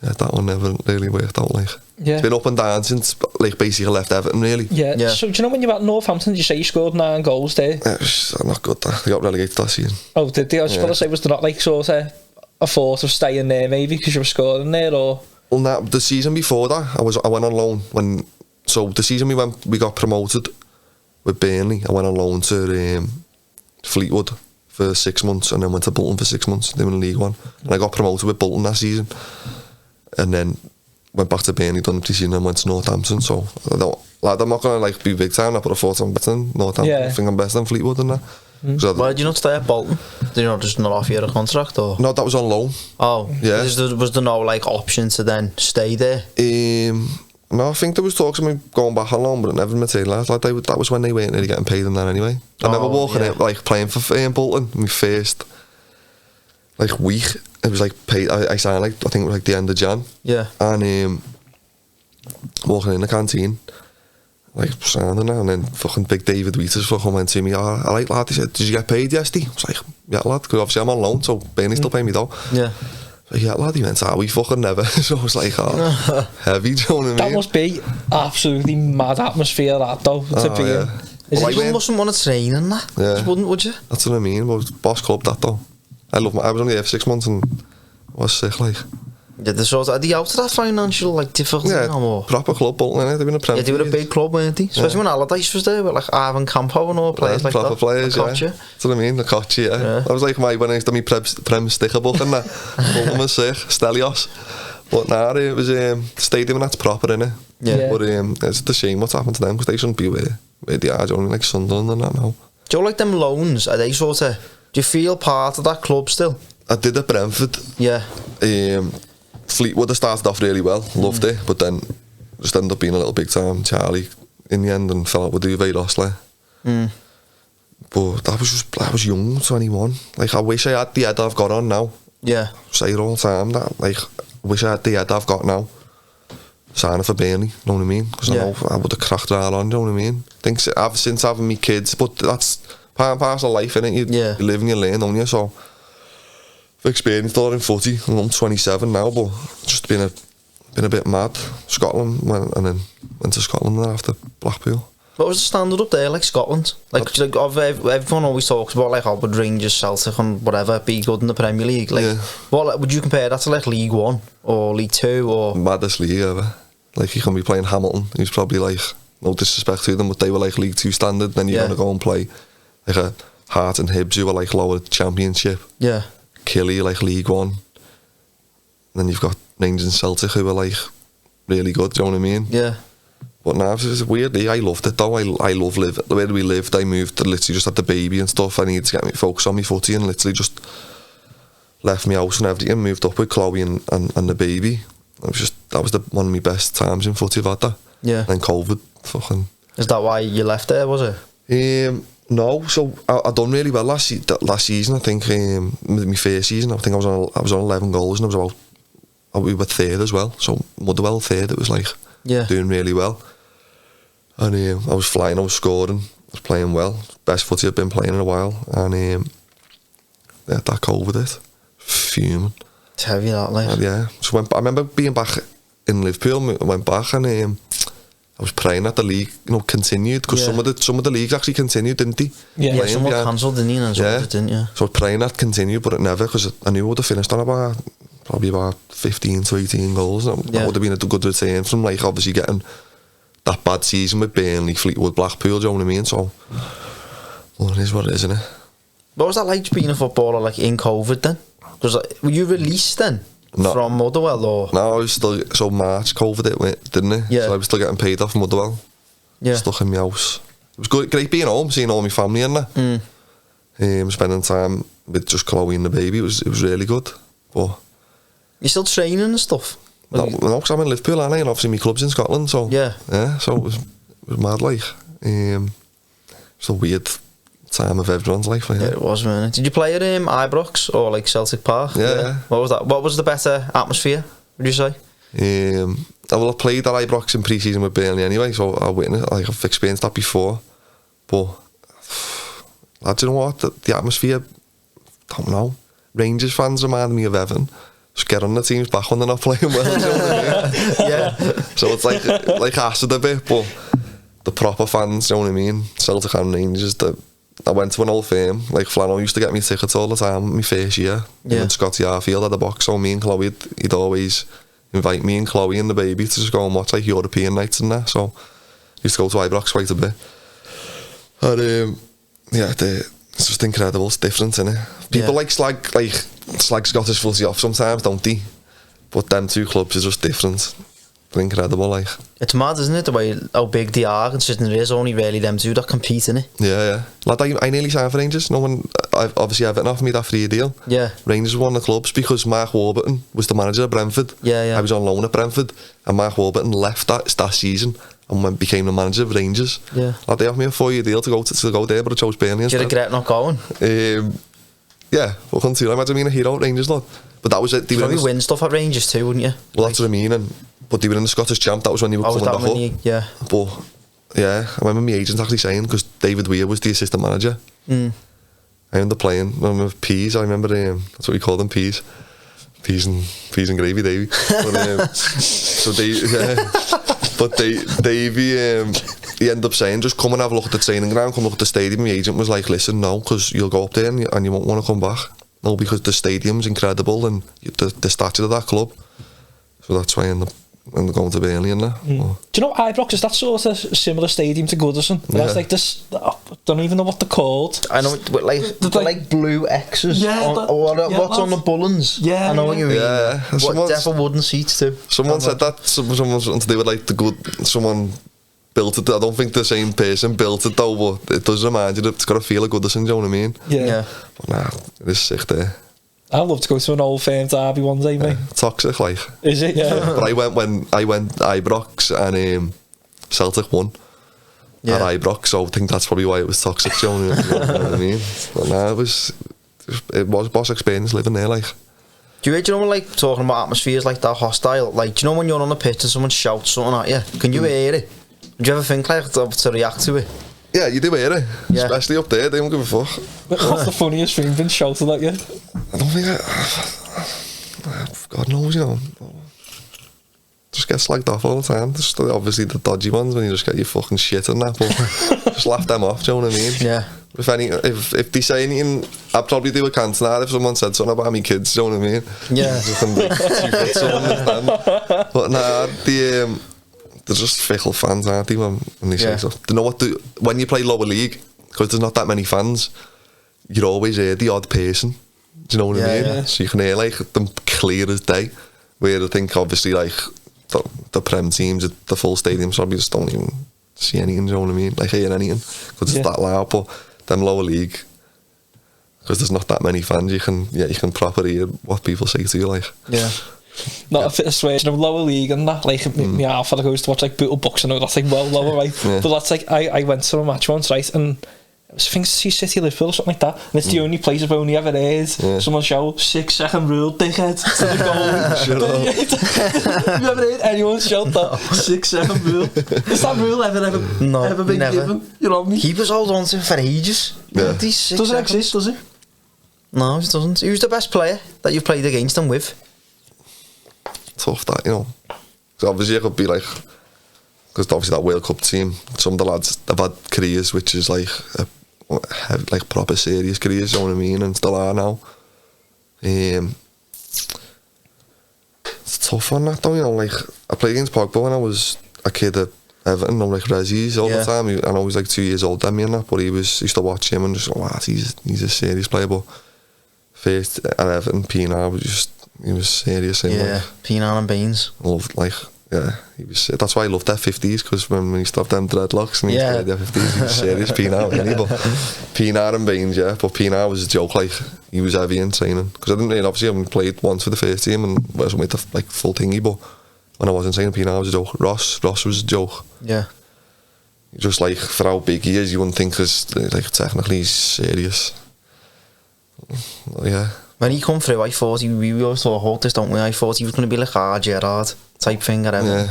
yeah, that one never really worked out, like. Yeah. It's been up and down since, like, basically left Everton, really. Yeah. So, do you know when you were at Northampton, did you say you scored 9 goals there? Yeah, it was not good, that. They got relegated that season. Oh, did they? I was just going to say, was there not, like, sort of a thought of staying there, maybe, because you were scoring there, or...? Well, the season before that, I went on loan so the season we got promoted with Burnley, I went on loan to Fleetwood for 6 months, and then went to Bolton for 6 months, doing League One, and I got promoted with Bolton that season, and then went back to Burnley, done the season, and went to Northampton. So I'm not gonna like be big time, but I thought I'm better than Northampton. Yeah. I think I'm better than Fleetwood and that. Why did you not stay at Bolton? Did you not just not offer you a contract, or? No, that was on loan. Oh, yeah. Was there no like option to then stay there? No, I think there was talks of me going back on loan, but it never materialised. Like that was when they weren't really getting paid in that anyway. I never walking in like playing for Bolton. My first like week, it was like paid. I signed like, I think it was like the end of Jan. Yeah. And walking in the canteen, like signing that, and then fucking big David Wheaters fucking went to me. I like, lad, he said, did you get paid yesterday? I was like, yeah, lad, because obviously I'm on loan, so Burnley still pay me though. Yeah. Like, yeah, lad, he went, we fucking never. So I was like, heavy, do you know what I mean? That must be absolutely mad atmosphere, that though, to be in. You mustn't want to train in that. Yeah. Just wouldn't, would you? That's what I mean. Well, boss club, that though. I was only there for 6 months and I was sick, like. Yeah, are they out of that financial like difficulty now? Or? Proper club, Bolton, innit? They've been a Premier League. Yeah, they were a big club, weren't they? Especially when Allardyce was there, with like Ivan Campo and all players like proper that. Players, yeah. That's what I mean, the Kochi, yeah. That was like when I used to do my Prem sticker book and that. Bolton was sick, Stelios. But nah, it was the stadium and that's proper, innit? Yeah. But it's a shame what's happened to them, because they shouldn't be where they are, only like Sunderland and that now. Do you like them loans? Are they sort of, do you feel part of that club still? I did at Brentford. Yeah. Fleetwood, I started off really well, loved it, but then just ended up being a little big time Charlie in the end and fell out with Uwe Rosler. But I was young, 21. Like, I wish I had the head I've got on now. Yeah. Say it all the time, that, like, I wish I had the head I've got now. Signing for Burnley, you know what I mean? Because I know I would have cracked right on, you know what I mean? Since having me kids, but that's part and parcel of life, innit? You live and you learn, don't you? So I've experienced all in footy, and I'm 27 now, but just been a bit mad. Scotland, and then went to Scotland after Blackpool. What was the standard up there, like Scotland? Like everyone always talks about like would Rangers, Celtic and whatever be good in the Premier League. Like, what would you compare that to, like League One or League Two or maddest league ever? Like, you can be playing Hamilton, who's probably like, no disrespect to them, but they were like League Two standard. Then you're gonna go and play like a Heart and Hibs, who were like lower Championship. Yeah. Killy, like League One. And then you've got Rangers and Celtic, who are like really good, do you know what I mean? Yeah. But now it's weirdly, I loved it though. I love living. Where we lived, I moved to literally just had the baby and stuff. I needed to get me focus on my footy, and literally just left my house and everything, moved up with Chloe and the baby. That was one of my best times in footy. I've had that. Yeah. And COVID, fucking. Is that why you left there? Was it? No. So I done really well last season. I think my first season, I think I was on 11 goals, and we were third as well. So Motherwell third. It was like doing really well. And I was flying, I was scoring, I was playing well. Best footy I've been playing in a while. And that COVID it. Fuming. It's heavy, that, like. Yeah. So I remember being back in Liverpool, I went back and I was praying that the league, continued, because some of the leagues actually continued, didn't they? Yeah, some were cancelled, didn't you? And didn't you? So I was praying that continued, but it never, because I knew I would have finished on probably about 15 to 18 goals. That would have been a good return from, like, obviously getting that bad season with Burnley, Fleetwood, Blackpool, do you know what I mean? So, well, it is what it is, isn't it? What was that like being a footballer like in COVID then? Because were you released then from Motherwell or? No, I was still so March COVID it went, didn't it? Yeah. So I was still getting paid off Motherwell. Yeah. Stuck in my house. It was great being home, seeing all my family and that. Spending time with just Chloe and the baby. It was really good. But you still training and stuff? No, because I'm in Liverpool, aren't I? And obviously my club's in Scotland, so yeah. So it was mad, like. It's a weird time of everyone's life, like. Yeah, it was, man. Did you play at Ibrox or like Celtic Park? Yeah. What was that? What was the better atmosphere, would you say? I played at Ibrox in pre-season with Burnley anyway, so I witnessed, like, I've experienced that before. But do you know what? The atmosphere, don't know. Rangers fans remind me of Everton. Just get on the team's back when they're not playing well. You know what I mean? Yeah. So it's like acid a bit, but the proper fans, you know what I mean? Celtic and Rangers, I went to an old firm, like Flannel used to get me tickets all the time, my first year. Yeah. And Scotty Arfield had the box, so me and Chloe, he'd always invite me and Chloe and the baby to just go and watch like European nights and that, so I used to go to Ibrox quite a bit. And it's just incredible, it's different, innit? People slag Scottish footy off sometimes, don't they? But them two clubs are just different. They're incredible, like. It's mad, isn't it, the way how big they are, considering there is only really them two that compete, innit? Yeah. Lad, I nearly signed for Rangers. No one, obviously Everton offered me that 3-year deal. Yeah. Rangers were one of the clubs because Mark Warburton was the manager at Brentford. Yeah. I was on loan at Brentford, and Mark Warburton left that season and became the manager of Rangers. Yeah. Lad, they offered me a 4-year deal to go there, but I chose Burnley instead. Did you regret not going? Yeah, well, couldn't do. I imagine being a hero at Rangers, lad. But that was it. You'd probably win stuff at Rangers too, wouldn't you? Well, that's what I mean. But they were in the Scottish Champ. That was when they were coming back up. Yeah. But yeah, I remember my agent actually saying, because David Weir was the assistant manager. I ended up playing. I remember Peas. I remember that's what we called them, Peas. Peas and gravy, Davey. But, so Davey, he ended up saying, just come and have a look at the training ground, come look at the stadium. My agent was like, listen, no, because you'll go up there and you won't want to come back. No, because the stadium's incredible and the statue of that club. So that's why I ended up going to Burnley and that. Do you know Ibrox is that sort of similar stadium to Goodison? Yeah. That's like this. I don't even know what they're called. I know, like blue X's. Yeah. What's on the bullens? Yeah. I know what you mean. Yeah. What definitely wooden seats too. Someone said that. Someone to do with like the good. Someone built it. I don't think the same person built it though, but it does remind you that it's got a feel of Goodison. Do you know what I mean? Yeah. But nah, it is sick there. I'd love to go to an old firm derby one day, mate. Toxic, like. Is it? Yeah. But I went Ibrox and Celtic won at Ibrox, so I think that's probably why it was toxic. Do you know what I mean? But nah, it was boss experience living there, like. Do you know, like, talking about atmospheres like that, hostile, like, do you know when you're on the pitch and someone shouts something at you, can you hear it? Do you ever think like to react to it? Yeah, you do hear it. Yeah. Especially up there, they don't give a fuck. What's the funniest thing been shouted at you? I don't think God knows, you know. Just get slagged off all the time. Just obviously the dodgy ones when you just get your fucking shit and that, but just laugh them off, do you know what I mean? Yeah. If they say anything, I'd probably do a Cantona if someone said something about me kids, do you know what I mean? Yeah. But nah, they're just fickle fans, aren't they, when they say stuff. They know when you play lower league, because there's not that many fans, you always hear the odd person. Do you know what I mean? Yeah. So you can hear like them clear as day. Where I think obviously like the Prem teams at the full stadium, so you just don't even see anything. Do you know what I mean? Like hear anything because it's that loud. But them lower league, because there's not that many fans, you can properly hear what people say to you. Like not a bit of swearing of lower league and that, like my half that goes to watch like Bootle Bucks and all that's like well lower, right? But that's like I went to a match once, right, and it was, I think City Liverpool or something like that, and it's the only place I've only ever heard someone shout 6-second rule, dickhead, to the goal. Have you ever heard anyone shout that 6-second rule? Is that rule ever been given? You know what I mean? Keepers hold on to it for ages. Does it exist, does it? No, it doesn't. Who's the best player that you've played against and with? Tough that, you know. Because obviously it could be like, because obviously that World Cup team, some of the lads have had careers which is like like proper serious careers, you know what I mean, and still are now. It's a tough one that though, you know. Like I played against Pogba when I was a kid at Everton, like Rezzies all the time. I know he's like 2 years older than me and that, but he used to watch him and just go, wow, he's a serious player. But first at Everton, Pienaar he was serious. Yeah, Pienaar and Baines. He was. That's why I loved their 50s, because when he stopped them dreadlocks and he played their 50s, he was serious. Pienaar, but Pienaar and Baines, but Pienaar was a joke. Like, he was heavy in training, because I didn't really, obviously, I haven't played once for the first team and wasn't with the full thingy, but when I was in training, Pienaar was a joke. Ross was a joke. Yeah. Just like, for how big he is, you wouldn't think, because like technically he's serious. Yeah. When he come through, I thought we always thought this, don't we? I thought he was going to be like Gerrard type thing or whatever. Yeah.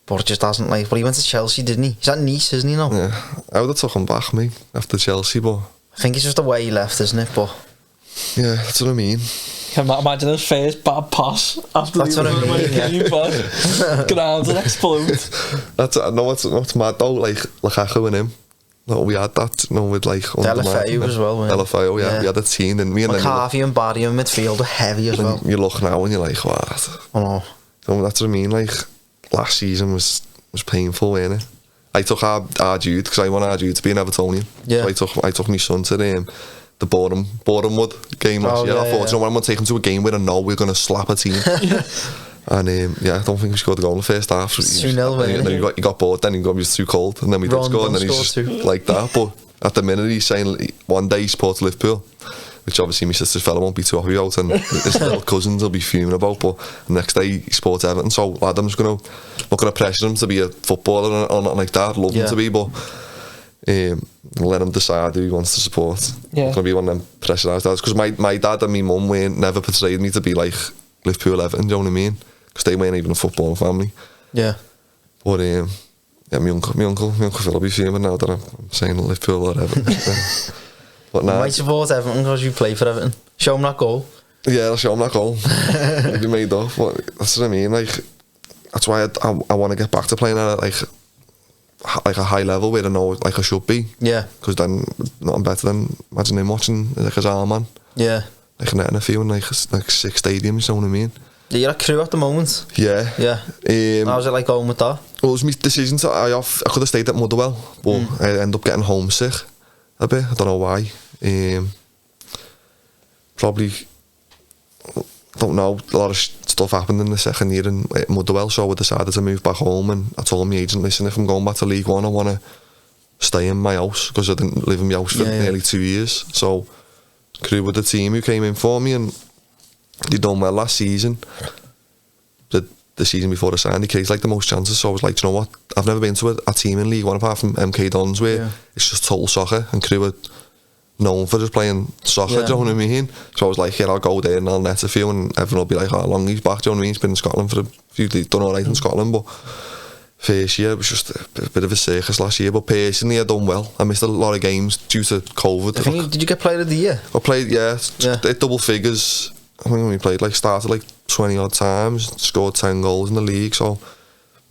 But it just hasn't, like. But he went to Chelsea, didn't he? He's at Nice, isn't he now? Yeah. I would have took him back, me, after Chelsea, but I think it's just the way he left, isn't it? But yeah, that's what I mean. Imagine his first bad pass after that's what I mean. Ground will explode. What's mad though, like Lukaku and him. No, we had that, with like LFAO as well. LFAO, we had a team, and me and McCarthy and Barry in midfield were heavy as well. You look now and you're like, what? I know. So that's what I mean. Like, last season was painful, wasn't it? I took our Jude, because I want our Jude to be an Evertonian. Yeah. So I took my son to the Bournemouth game last year. I thought, I'm going to take him to a game where I know we're going to slap a team. And I don't think we scored a goal in the first half. 2-0, and then he got bored, then he was too cold, and then we did score, and then he's just like that. But at the minute, he's saying one day he supports Liverpool, which obviously my sister's fella won't be too happy about, and his little cousins will be fuming about. But the next day he supports Everton, so lad, I'm just not going to pressure him to be a footballer or nothing like that. I'd love him to be, but let him decide who he wants to support. Yeah. It's going to be one of them pressurised dads, because my dad and my mum never portrayed me to be like Liverpool Everton, do you know what I mean? Because they weren't even a football family. Yeah. But my uncle Phil will be fuming now that I'm saying Liverpool or Everton. But nah, you might support Everton because you play for Everton. Show him that goal. Yeah, I'll show him that goal. He'll be made up. But that's what I mean. Like, that's why I want to get back to playing at like a high level where I know like I should be. Yeah. Because then nothing better than imagine him watching like his arm man. Yeah. Like netting a few in like 6 stadiums. You know what I mean? Yeah, you're at Crewe at the moment. Yeah. How's it like going with that? Well, it was my decision. I could have stayed at Motherwell, but I ended up getting homesick a bit. I don't know why. Probably, don't know. A lot of stuff happened in the second year in Motherwell, so I decided to move back home. And I told my agent, listen, if I'm going back to League One, I want to stay in my house, because I didn't live in my house for nearly 2 years. So Crewe were the team who came in for me, and they done well last season. The season before I signed, he created like the most chances, so I was like, do you know what, I've never been to a team in League One apart from MK Dons where it's just total soccer, and Crewe are known for just playing soccer, do you know what I mean? So I was like, I'll go there and I'll net a few, and everyone will be like, how long he's back, do you know what I mean? He's been in Scotland for a few, he's done alright in Scotland, but first year it was just a bit of a circus last year. But personally I done well. I missed a lot of games due to COVID. Did you get player of the year? I played, double figures. I think we played started 20 odd times, scored 10 goals in the league. So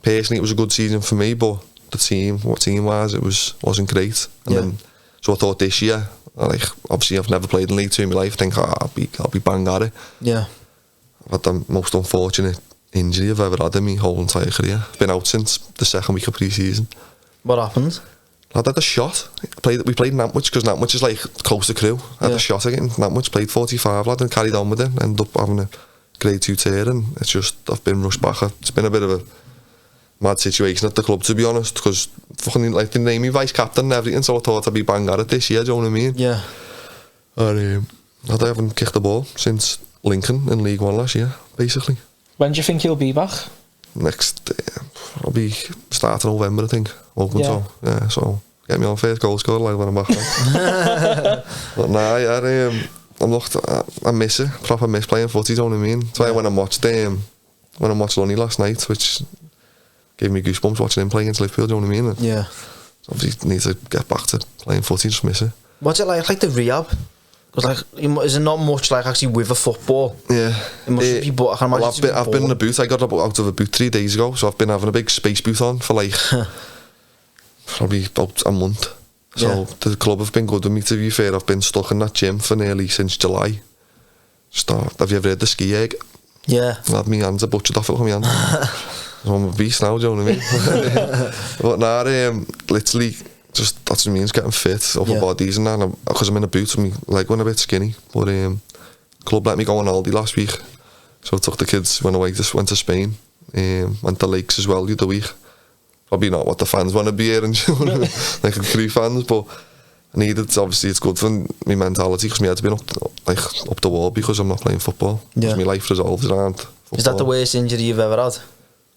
personally it was a good season for me, but team wise it wasn't great. And then so I thought this year, obviously I've never played in League 2 in my life, I think I'll be bang at it. Yeah. I've had the most unfortunate injury I've ever had in my whole entire career. I've been out since the second week of pre-season. What happened? I had a shot. We played Nantwich, because Nantwich is close to Crewe. I had a shot again. Nantwich, played 45 lad and carried on with it. Ended up having a grade 2 tear, and it's just I've been rushed back. It's been a bit of a mad situation at the club, to be honest, because fucking they named me vice captain and everything, so I thought I'd be bang at it this year, do you know what I mean? Yeah. And I haven't kicked the ball since Lincoln in League One last year, basically. When do you think you'll be back? Next, I'll be starting November, I think. Open so get me on first goal scorer like when I'm back. But nah, I miss it. Proper miss playing footy, do you know what I mean? That's why when I watched Lunny last night, which gave me goosebumps watching him playing against Liverpool, do you know what I mean? Yeah. So obviously need to get back to playing footy, just miss it. What's it like the rehab? Because is it not much actually with a football? Yeah. It must be, but I can imagine I've been in a boot. I got out of a boot 3 days ago, so I've been having a big space boot on for probably about a month. So the club have been good with me, to be fair. I've been stuck in that gym for nearly since July. Have you ever heard the ski egg? Yeah. I had my hands butchered off it with my hands. I'm a beast now, do you know what I mean? But now, literally, just that's what it means, getting fit, upper bodies and that, because I'm in a boot, and my leg went a bit skinny, but club let me go on holiday last week, so I took the kids, went to Spain, went to Lakes as well the other week. Probably not what the fans want to be here, and like the Crewe fans, but I needed, obviously it's good for my mentality, because my head's been up the wall because I'm not playing football, because my life resolves around football. Is that the worst injury you've ever had?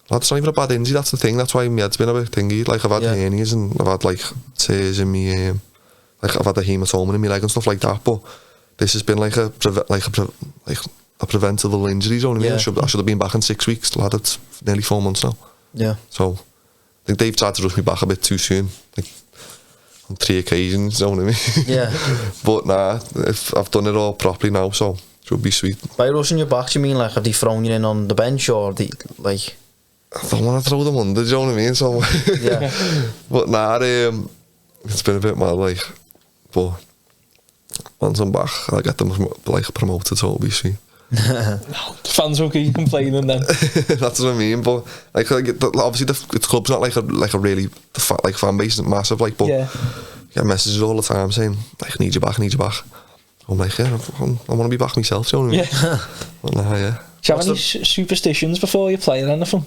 That's not even a bad injury, that's the thing, that's why my head's been a bit thingy, like I've had hernias and I've had like tears in me, like I've had a hematoma in my leg and stuff like that, but this has been like a preventable injury, you know what I mean? I should have been back in 6 weeks, lad, it's nearly 4 months now. Yeah. So, I think they've tried to rush me back a bit too soon, like on 3 occasions, you know what I mean? Yeah. But nah, if I've done it all properly now, so it should be sweet. By rushing you back, do you mean like have they thrown you in on the bench, or like... I don't want to throw them under, do you know what I mean? So, yeah. But nah, it's been a bit mad, like, but once I'm back, I'll get them like promoted, so it'll be sweet. No, the fans will keep complaining then. That's what I mean, but like obviously the club's not like a really like fan base isn't massive, like, but you get messages all the time saying like need you back. I'm like, yeah, I want to be back myself, you know what I mean? Yeah. But nah, yeah. Do you have any superstitions before you play or anything?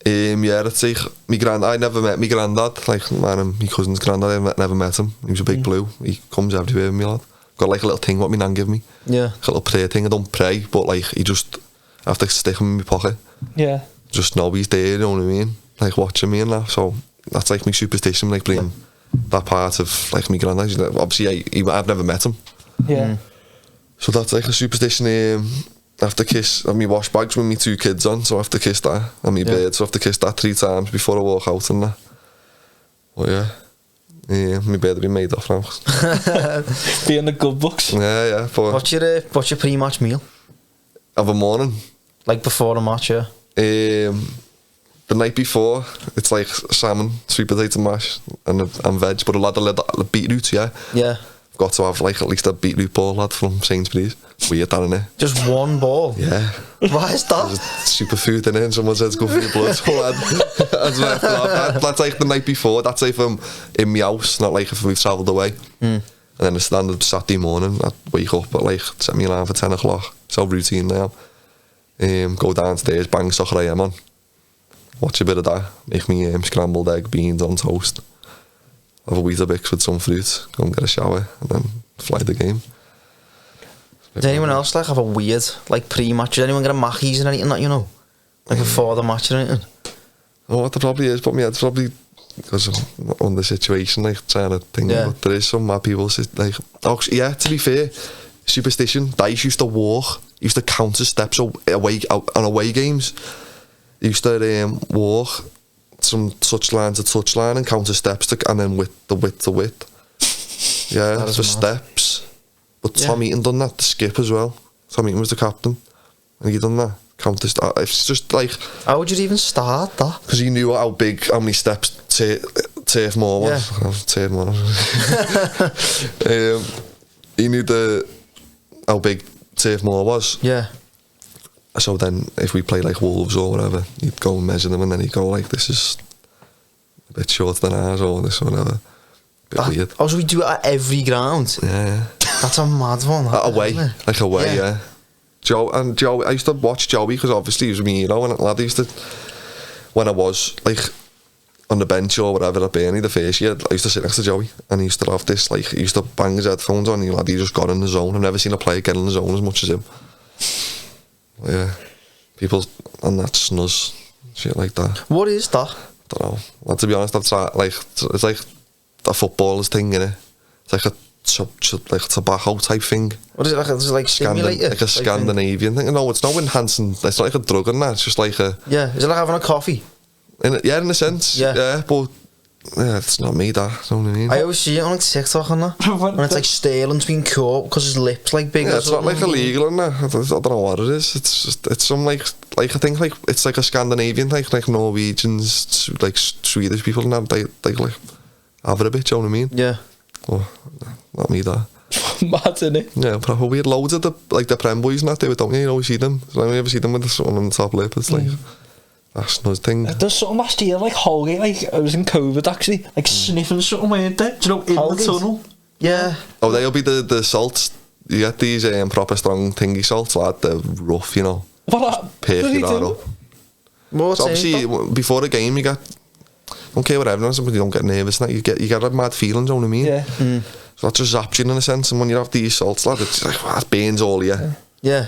Yeah, it's like my granddad. I never met my granddad, like my cousin's granddad. I never met him. He was a big blue. He comes everywhere with me, lad. Got like a little thing what my nan give me. Yeah. Like a little prayer thing. I don't pray, but like he just, I have to stick him in my pocket. Yeah. Just know he's there, you know what I mean? Like watching me and that. So that's like my superstition, like playing that part of like my granddad. Obviously, I've never met him. Yeah. So that's like a superstition. I have to kiss on my wash bags with my 2 kids on, so I have to kiss that. And my bed, so I have to kiss that 3 times before I walk out and that. But yeah, my bed will be made off now. Be in the good books. Yeah. But what's your pre-match meal? Of a morning? Like before the match, yeah. The night before, it's like salmon, sweet potato mash, and veg, but a lot of beetroot, yeah. Yeah. Got to have like at least a beetroot ball, lad, from Sainsbury's. Weird, that, innit? Just one ball? Yeah. Why is that? There's superfood in it, and someone says go for your blood. So that's like the night before. That's like if I'm in my house, not like if we've travelled away. And then a standard Saturday morning, I wake up at like, set me alarm for 10 o'clock. So routine now. Go downstairs, bang Soccer AM on. Watch a bit of that. Make me scrambled egg, beans on toast. Have a Weetabix with some fruit. Go and get a shower, and then fly the game. Does anyone else like have a weird like pre-match? Does anyone get a Mackies and anything that you know? Like before the match or anything? Oh, what there probably is, but it's probably because I'm on the situation, like trying to think. But there is some mad people like, to be fair, superstition. Dyche used to walk. He used to count his steps on away games. He used to walk from touchline to touchline and count his steps and then width to width. Yeah, for steps. But Tom Eaton done that, the skip as well. Tom Eaton was the captain, and he done that. Count his steps. It's just like, how would you even start that? Because he knew how many steps Turf Moor was. Turf Moor. He knew how big Turf Moor was. Yeah. So then, if we play like Wolves or whatever, he'd go and measure them, and then he'd go like, "This is a bit shorter than ours," or this or whatever. Bit weird. Oh, so we do it at every ground? Yeah. That's a mad one. Away, like away, yeah. Joe, I used to watch Joey because obviously he was me, you know, and lad, I used to, when I was like on the bench or whatever at Burnley the first year, I used to sit next to Joey, and he used to have this, like, he used to bang his headphones on, and lad, he just got in the zone. I've never seen a player get in the zone as much as him. But yeah, people and that snuzz, shit like that. What is that? I don't know. Well, to be honest, it's like a footballer's thing, innit? It's like a tobacco type thing. What is it like? It's like stimulator? Like a Scandinavian thing. No, it's not enhancing. It's not like a drug and that. It's just like a... Yeah, is it like having a coffee? In a sense. Yeah, but... Yeah, it's not me, that. You know what I mean? I always see it on like TikTok and that. When it's like Sterling's been caught because his lips like big. Yeah, it's not like illegal and that. I don't know what it is. It's some like I think like it's like a Scandinavian thing, like Norwegians, like Swedish people and that. They like have it a bit. You know what I mean? Yeah. Oh, not me, that. Mad, innit? Yeah, probably we had loads of the Prem boys and that, don't you? You always see them. So I never see them with the sun on the top lip. It's like That's another thing. There's something last year, like Holgate, like I was in COVID actually, like sniffing something, weren't they? Do you know, in the tunnel? Yeah. Oh, they'll be the salts. You get these proper strong thingy salts, like they're rough, you know. What Perky that up. So obviously, before the game, you get, don't care what everyone says, but you don't get nervous. You get a mad feeling, do you know what I mean? Yeah. So that just zaps you in a sense, and when you have these salts, lad, it's like, it burns all of you. Yeah.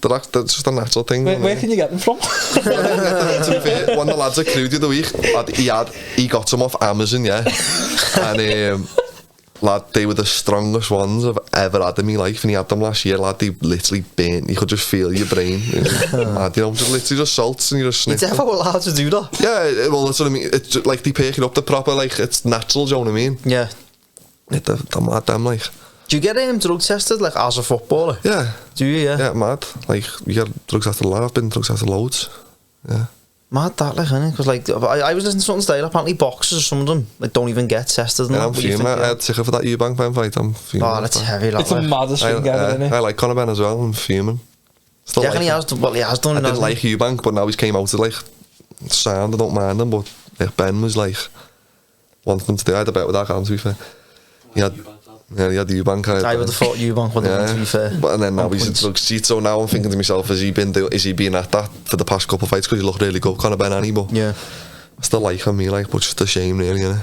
That's just a natural thing. Where can you get them from? One of the lads at Crewe the other week, he got some off Amazon, yeah. And lad, they were the strongest ones I've ever had in my life, and he had them last year, lad. They literally burnt. You could just feel your brain. Mad, you know, just literally just salts, and you just sniff. It's ever allowed to do that. Yeah, well, that's what I mean. It's like they pick it up the proper, like it's natural. Do you know what I mean? Yeah. They're mad, them like. Do you get drug tested, like, as a footballer? Yeah. Do you, yeah? Yeah, mad. Like, you get drugs after a lot. I've been drugs after loads. Yeah. Mad that, like, innit? Because, like, I was listening to something today, apparently boxers, some of them, like, don't even get tested. Yeah, I'm fuming. I had ticket for that Eubank pen fight. I'm fuming. Oh, that's heavy, like. It's the maddest thing ever, isn't it? I like Conor Ben as well. I'm fuming. Still like he has done. I didn't like Eubank, but now he's came out to, like, sound. I don't mind him, but like, Ben was, like, wanting them to do. I had a bet with that guy, to be fair. He had Eubank. I would have thought Eubank would have won, to be fair. But and then now he's in drug seat, so now I'm thinking to myself, is he been at that for the past couple of fights, because he looked really good, Conor Ben, but yeah, I still like him, but just a shame really, innit?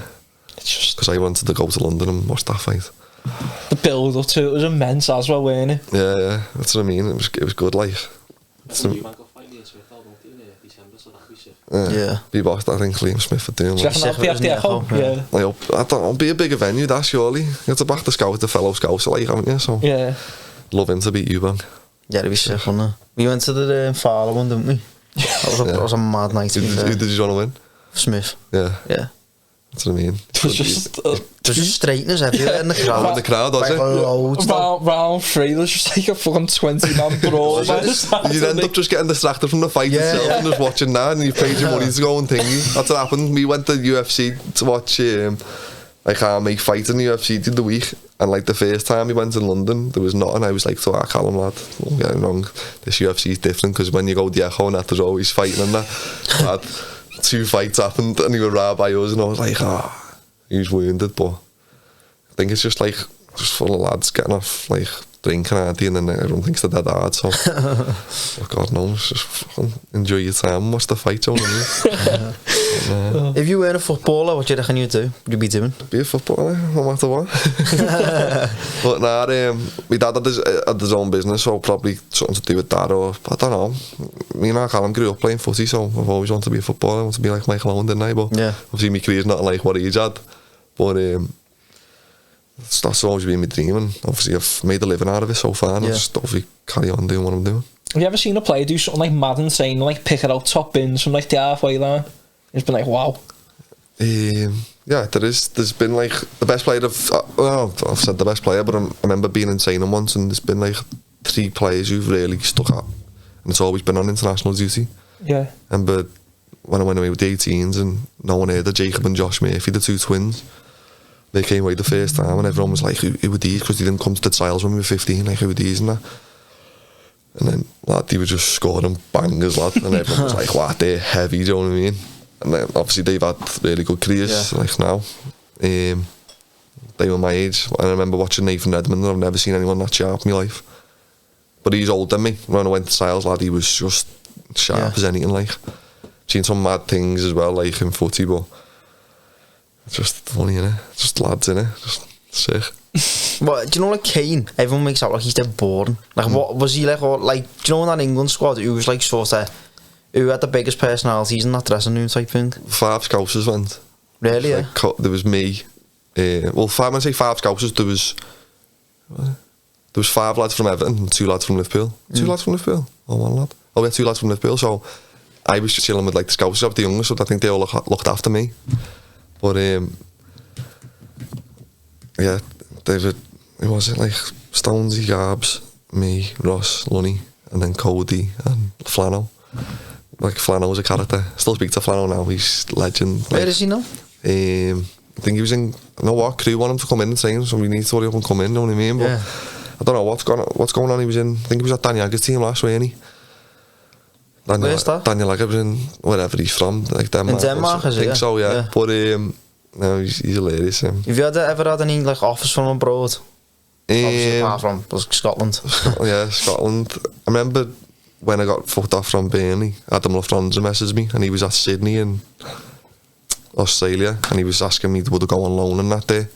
It's just because I wanted to go to London and watch that fight. The build up to it was immense as well, weren't it? Yeah, that's what I mean. It was good, like. Yeah. Be boss, I think Liam Smith would do. Do you reckon that'll be at the Echo? Yeah. I don't. It'll be a bigger venue, that surely. You have to back the scout, the fellow scouts, like, haven't you? So yeah. Love him to beat Eubank. Yeah, it'd be sick, wouldn't it? We went to the Farlow one, didn't we? That was a mad night. Who did you want to win? Smith. Yeah. Yeah. That's what I mean. It was just straighteners everywhere in the crowd. In the crowd, was like, it? Loads. Round 3, there's just like a fucking 20-man brawl. You end up just getting distracted from the fight itself and just watching that, and you paid your money to go and thingy. That's what happened. We went to UFC to watch like our mate fight in the UFC the week, and like the first time we went in London, there was nothing. I was like to our Callum, lad, don't get it wrong, this UFC is different, because when you go to the Echo and that, there's always fighting and that. Lad, 2 fights happened and he was right by us, and I was like, he was wounded, but I think it's just like full of lads getting off like drinking, and then everyone thinks they're dead hard, so God knows, just fucking enjoy your time and watch the fight, you know what I mean? If you weren't a footballer, what do you reckon you'd do? What would you be doing? Be a footballer, no matter what. But nah, my dad had his own business, so probably something to do with that, or I don't know. Me and Callum grew up playing footy, so I've always wanted to be a footballer. I want to be like Michael Owen, didn't I? But yeah, obviously my career's not like what he's had, but that's always been my dream, and obviously I've made a living out of it so far, and I'll just hopefully carry on doing what I'm doing. Have you ever seen a player do something like mad insane, like pick it out top bins from like the halfway line? It's been like, wow. Yeah, there's been like the best player I've said the best player, but I remember being insane once, and there's been like 3 players who've really stuck out, and it's always been on international duty. Yeah. But when I went away with the 18s, and no one heard of Jacob and Josh Murphy, the 2 twins, they came away the first time, and everyone was like, who were these? Because they didn't come to the trials when we were 15, like, who were these and that? And then, lad, they were just scoring bangers, lad, and everyone was like, wow, they're heavy, do you know what I mean? And then, obviously, they've had really good careers, like now. They were my age. I remember watching Nathan Redmond, and I've never seen anyone that sharp in my life. But he's older than me. When I went to trials, lad, he was just sharp as anything, like. Seen some mad things as well, like in footy, but it's just funny, innit? Just lads, innit? Just sick. Well, do you know, like Kane, everyone makes out like he's dead boring. Like, what was he like? Or, like, do you know in that England squad who was like sort of, who had the biggest personalities in that dressing room type thing? 5 Scousers went. Really? Like, there was me. Well, when I say 5 Scousers, there was 5 lads from Everton and 2 lads from Liverpool. 2 lads from Liverpool? Oh, 1 lad. Oh, we had 2 lads from Liverpool, so I was just chilling with like the Scousers of the youngest, so I think they all looked after me. But yeah, David, who was it, like Stonesy, Garbs, me, Ross, Lunny, and then Cody and Flannel. Like, Flannel was a character. Still speak to Flannel now, he's a legend. Where is he now? I think he was in, you know what, Crewe want him to come in and saying, so we need to hurry up and come in, you know what I mean? But yeah. I don't know what's going on. He was in, I think he was at Danny Agger's team last week, wasn't he? Where's that? Daniel Agger's in wherever he's from, like Denmark. In Denmark, is it? I think so, yeah. But no, he's hilarious. Have you ever had any like offers from abroad? Obviously, apart from Scotland. Yeah, Scotland. I remember when I got fucked off from Burnley, Adam Lafranza messaged me, and he was at Sydney in Australia, and he was asking me would I go on loan on that day.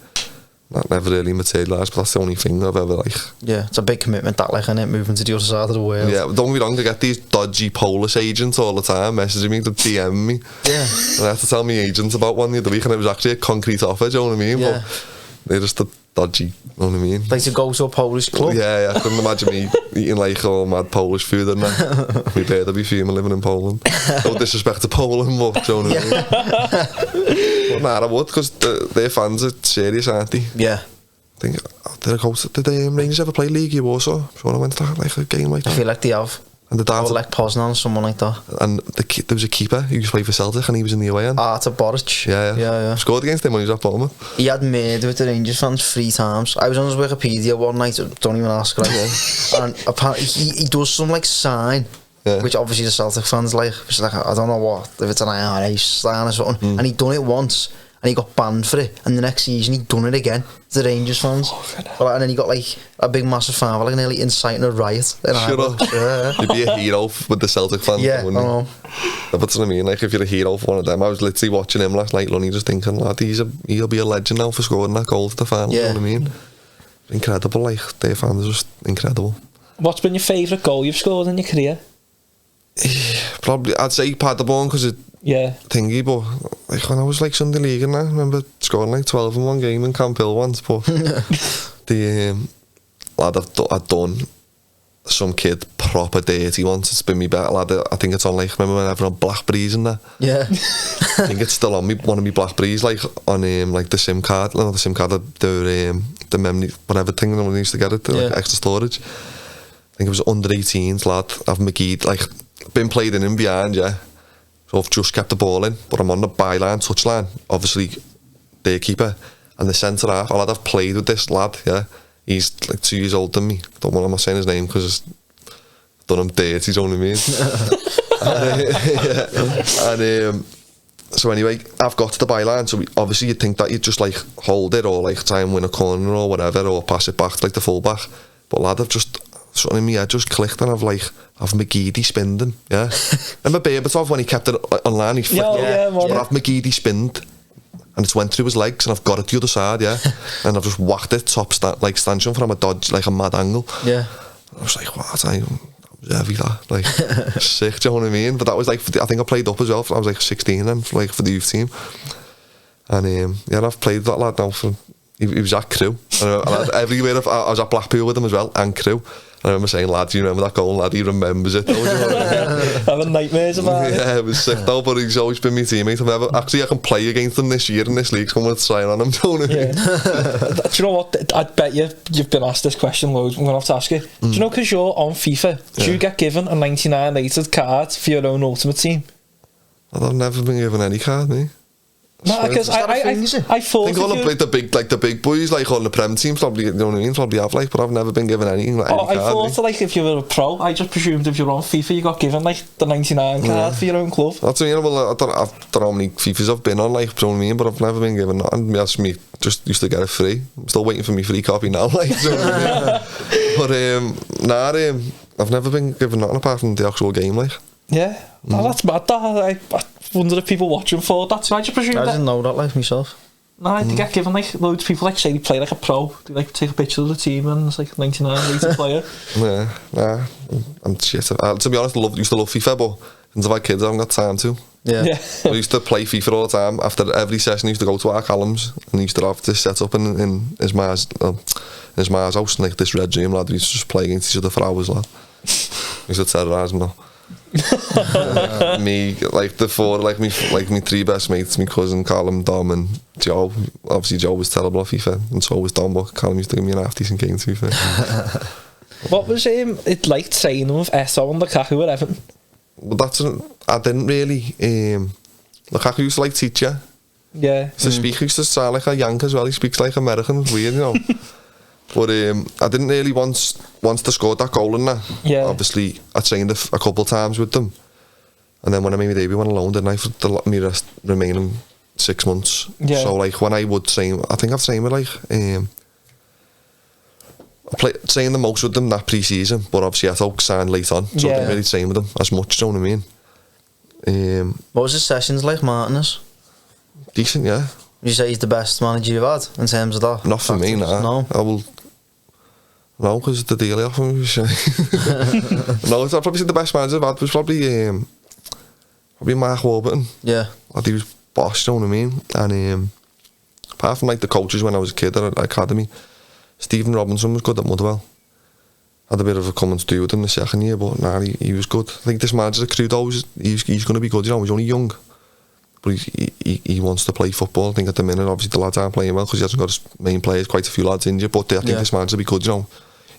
That never really materialised, but that's the only thing I've ever like. Yeah, it's a big commitment, that, like, isn't it? Moving to the other side of the world. Yeah, don't get me wrong, I get these dodgy Polish agents all the time messaging me to DM me. Yeah. And I have to tell me agents about one the other week, and it was actually a concrete offer, do you know what I mean? Yeah. But they're just a dodgy, you know what I mean? Like to go to a Polish club? Yeah, I couldn't imagine me eating like all mad Polish food and that. My beard would be fuming living in Poland. No disrespect to Poland, but do you know what I mean? But nah, I would, because their fans are serious, aren't they? Yeah. I think, did the Rangers ever play League Warsaw? I'm sure I went to that, like a game like that. I feel like they have. And the or like Poznan or someone like that. And there was a keeper who used to play for Celtic, and he was in the away end. Artur Boruc. Yeah. Scored against him when he was at Bournemouth. He had made with the Rangers fans 3 times. I was on his Wikipedia one night, don't even ask, right? And apparently he does some like sign, which obviously the Celtic fans like, which is like, I don't know what, if it's an IRA sign or something. And he'd done it once, and he got banned for it, and the next season he'd done it again to the Rangers fans. And then he got like a big massive fan, like nearly inciting a riot. Shut up. You'd be a hero with the Celtic fans. Yeah, I know. That's what I mean, like if you're a hero for one of them. I was literally watching him last night, Lonnie, just thinking, lad, he'll be a legend now for scoring that goal to the final, you know what I mean? Incredible, like, their fans are just incredible. What's been your favourite goal you've scored in your career? Probably, I'd say Paderborn, because it thingy, but like when I was like Sunday League and that, I remember scoring like 12 in one game in Camp Hill once, but the lad I'd done some kid proper dirty once. It's been me better lad. I think it's on like, remember when everyone Blackberries and that? Yeah. I think it's still on me, one of me Blackberries, like on like the SIM card, not the SIM card, the memory, whatever thing when we used to get it, like extra storage. I think it was under 18s lad. I've McGee, like, been played in behind, so I've just kept the ball in, but I'm on the byline, touchline, obviously their keeper, and the centre half. I've played with this lad, he's like 2 years older than me. I'm not saying his name because I've done him dirty, you know what I mean? And so anyway, I've got to the byline, so obviously you'd think that you'd just like hold it or like try and win a corner or whatever, or pass it back to like the full back, but lad, I've just something in me head just clicked, and I've McGeady spinned, Remember Berbatov when he kept it online, he flicked but I've McGeady spinned, and it's went through his legs, and I've got it the other side, and I've just whacked it top stanchion from a dodge, like a mad angle. I was like, what? That was heavy, that, like, sick, do you know what I mean? But that was like, I think I played up as well, I was like 16 then, like for the youth team, and I've played that lad now for, he was at Crewe, and everywhere I was at Blackpool with him as well, and Crewe. I remember saying, lad, do you remember that goal? Lad, he remembers it. Having nightmares about it. Yeah, it was sick though, but he's always been my teammate. I can play against him this year in this league, so I'm going to try on him, do you know what I mean? Do you know what? I bet you've been asked this question loads. I'm going to have to ask you. Do you know, because you're on FIFA, do you get given a 99 rated card for your own ultimate team? I've never been given any card, me. No, because I thought all the big boys like on the Prem teams probably, you know what I mean, probably have like, but I've never been given anything like any card. I thought like if you were a pro, I just presumed if you're on FIFA you got given like the 99 card for your own club. That's what I mean. Well, I don't know how many FIFAs I've been on, like, do you know what I mean, but I've never been given nothing. That's me, just used to get it free. I'm still waiting for me free copy now, like, do you know what I mean? But I've never been given nothing apart from the actual game, like. Yeah, that's mad. I wonder if people watching for that. I just presume I didn't know that, like, myself. No, they get given like loads of people like say they play like a pro. They like take a picture of the team and it's like 99 rated player. Yeah, I'm shit. To be honest, used to love FIFA, but since I've had kids, I haven't got time to. Yeah. I used to play FIFA all the time. After every session, I used to go to our columns and used to have this set up in his ma's house, in like this red room, lad. We used to just play against each other for hours, lad. We used to terrorise him, though. Me, like the four, like me 3 best mates, my cousin Callum, Dom and Joe. Obviously Joe was terrible at FIFA and so was Dom, but Callum used to give me an half decent game to FIFA. What was it like training with Esso and Lukaku at Everton? Well, I didn't really. Lukaku used to like teach you. Yeah. So speak, he used to sound like a Yank as well. He speaks like American. It's weird, you know. But I didn't really once they scored that goal in that. Yeah. Obviously, I trained a couple of times with them, And then when I made my debut, I went alone, didn't I, for the remaining 6 months. Yeah. So, like, when I would train, I think I've trained with, like, I trained the most with them that pre-season, but obviously I thought signed late on, so I didn't really train with them as much, do you know what I mean? What was his sessions like, Martinez? Decent, yeah. Would you say he's the best manager you've had in terms of that? Not for me, nah. No? I will... No, because the deal he offered me was... No, I'd probably say the best manager I've had was probably Mark Warburton. Yeah. He was boss, do you know what I mean? And apart from like the coaches when I was a kid at the academy, Stephen Robinson was good at Motherwell. Had a bit of a coming to do with him the second year, but nah, he was good. I think this manager at Crewe, though, he's going to be good, you know, he's only young. But he wants to play football. I think at the minute, obviously, the lads aren't playing well because he hasn't got his main players, quite a few lads injured, but I think this manager will be good, you know.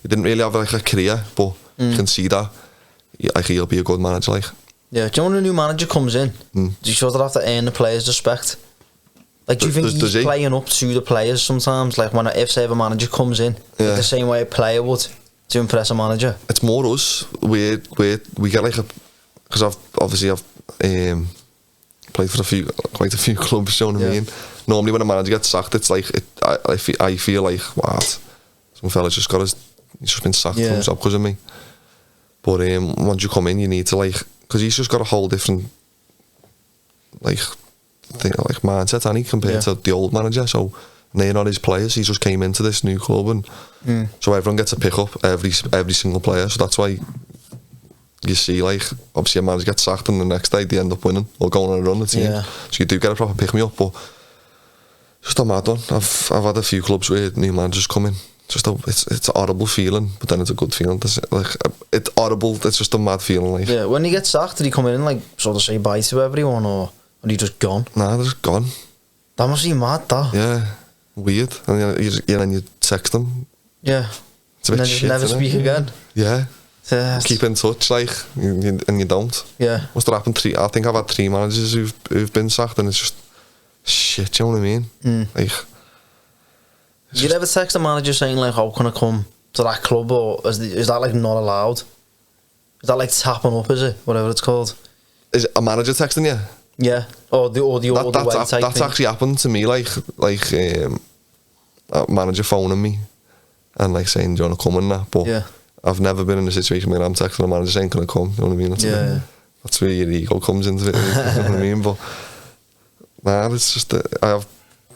He didn't really have like a career, but you can see that. I think he'll be a good manager, like. Yeah, do you know when a new manager comes in, do you sort of have to earn the players' respect? Like, do you think he's playing up to the players sometimes? Like, if say, a manager comes in, like the same way a player would to impress a manager? It's more us. We get like because I've played for quite a few clubs, you know what I mean? Normally when a manager gets sacked, it's like, I feel like, what? Some fella's he's just been sacked from his job because of me. But once you come in, you need to like, because he's just got a whole different mindset, and he compared to the old manager. So they're not his players. He just came into this new club, and so everyone gets a pick up every single player. So that's why you see, like, obviously a manager gets sacked, and the next day they end up winning or going on a run. The team, so you do get a proper pick me up. But just a mad one. I've had a few clubs where new managers come in. It's a horrible feeling, but then it's a good feeling. It's horrible. It's just a mad feeling. Like, yeah, when he gets sacked, did he come in and like sort of say bye to everyone, or are he just gone? Nah, they're just gone. That must be mad, that. Yeah, weird. And then you text them. Yeah, it's a bit shit. Never speak again. Yeah, keep in touch, like, and you don't. Yeah, must have happened I think I've had 3 managers who've been sacked, and it's just shit. You know what I mean? Like. Did you ever text a manager saying like, "How can I come to that club?" Or is that like not allowed? Is that like tapping up? Is it whatever it's called? Is it a manager texting you? Yeah, or the way type that's thing. actually happened to me. Like a manager phoning me and like saying, "Do you want to come in that?" But I've never been in a situation where I'm texting a manager saying, "Can I come?" You know what I mean? That's where your ego comes into it. You know what I mean? But nah, it's just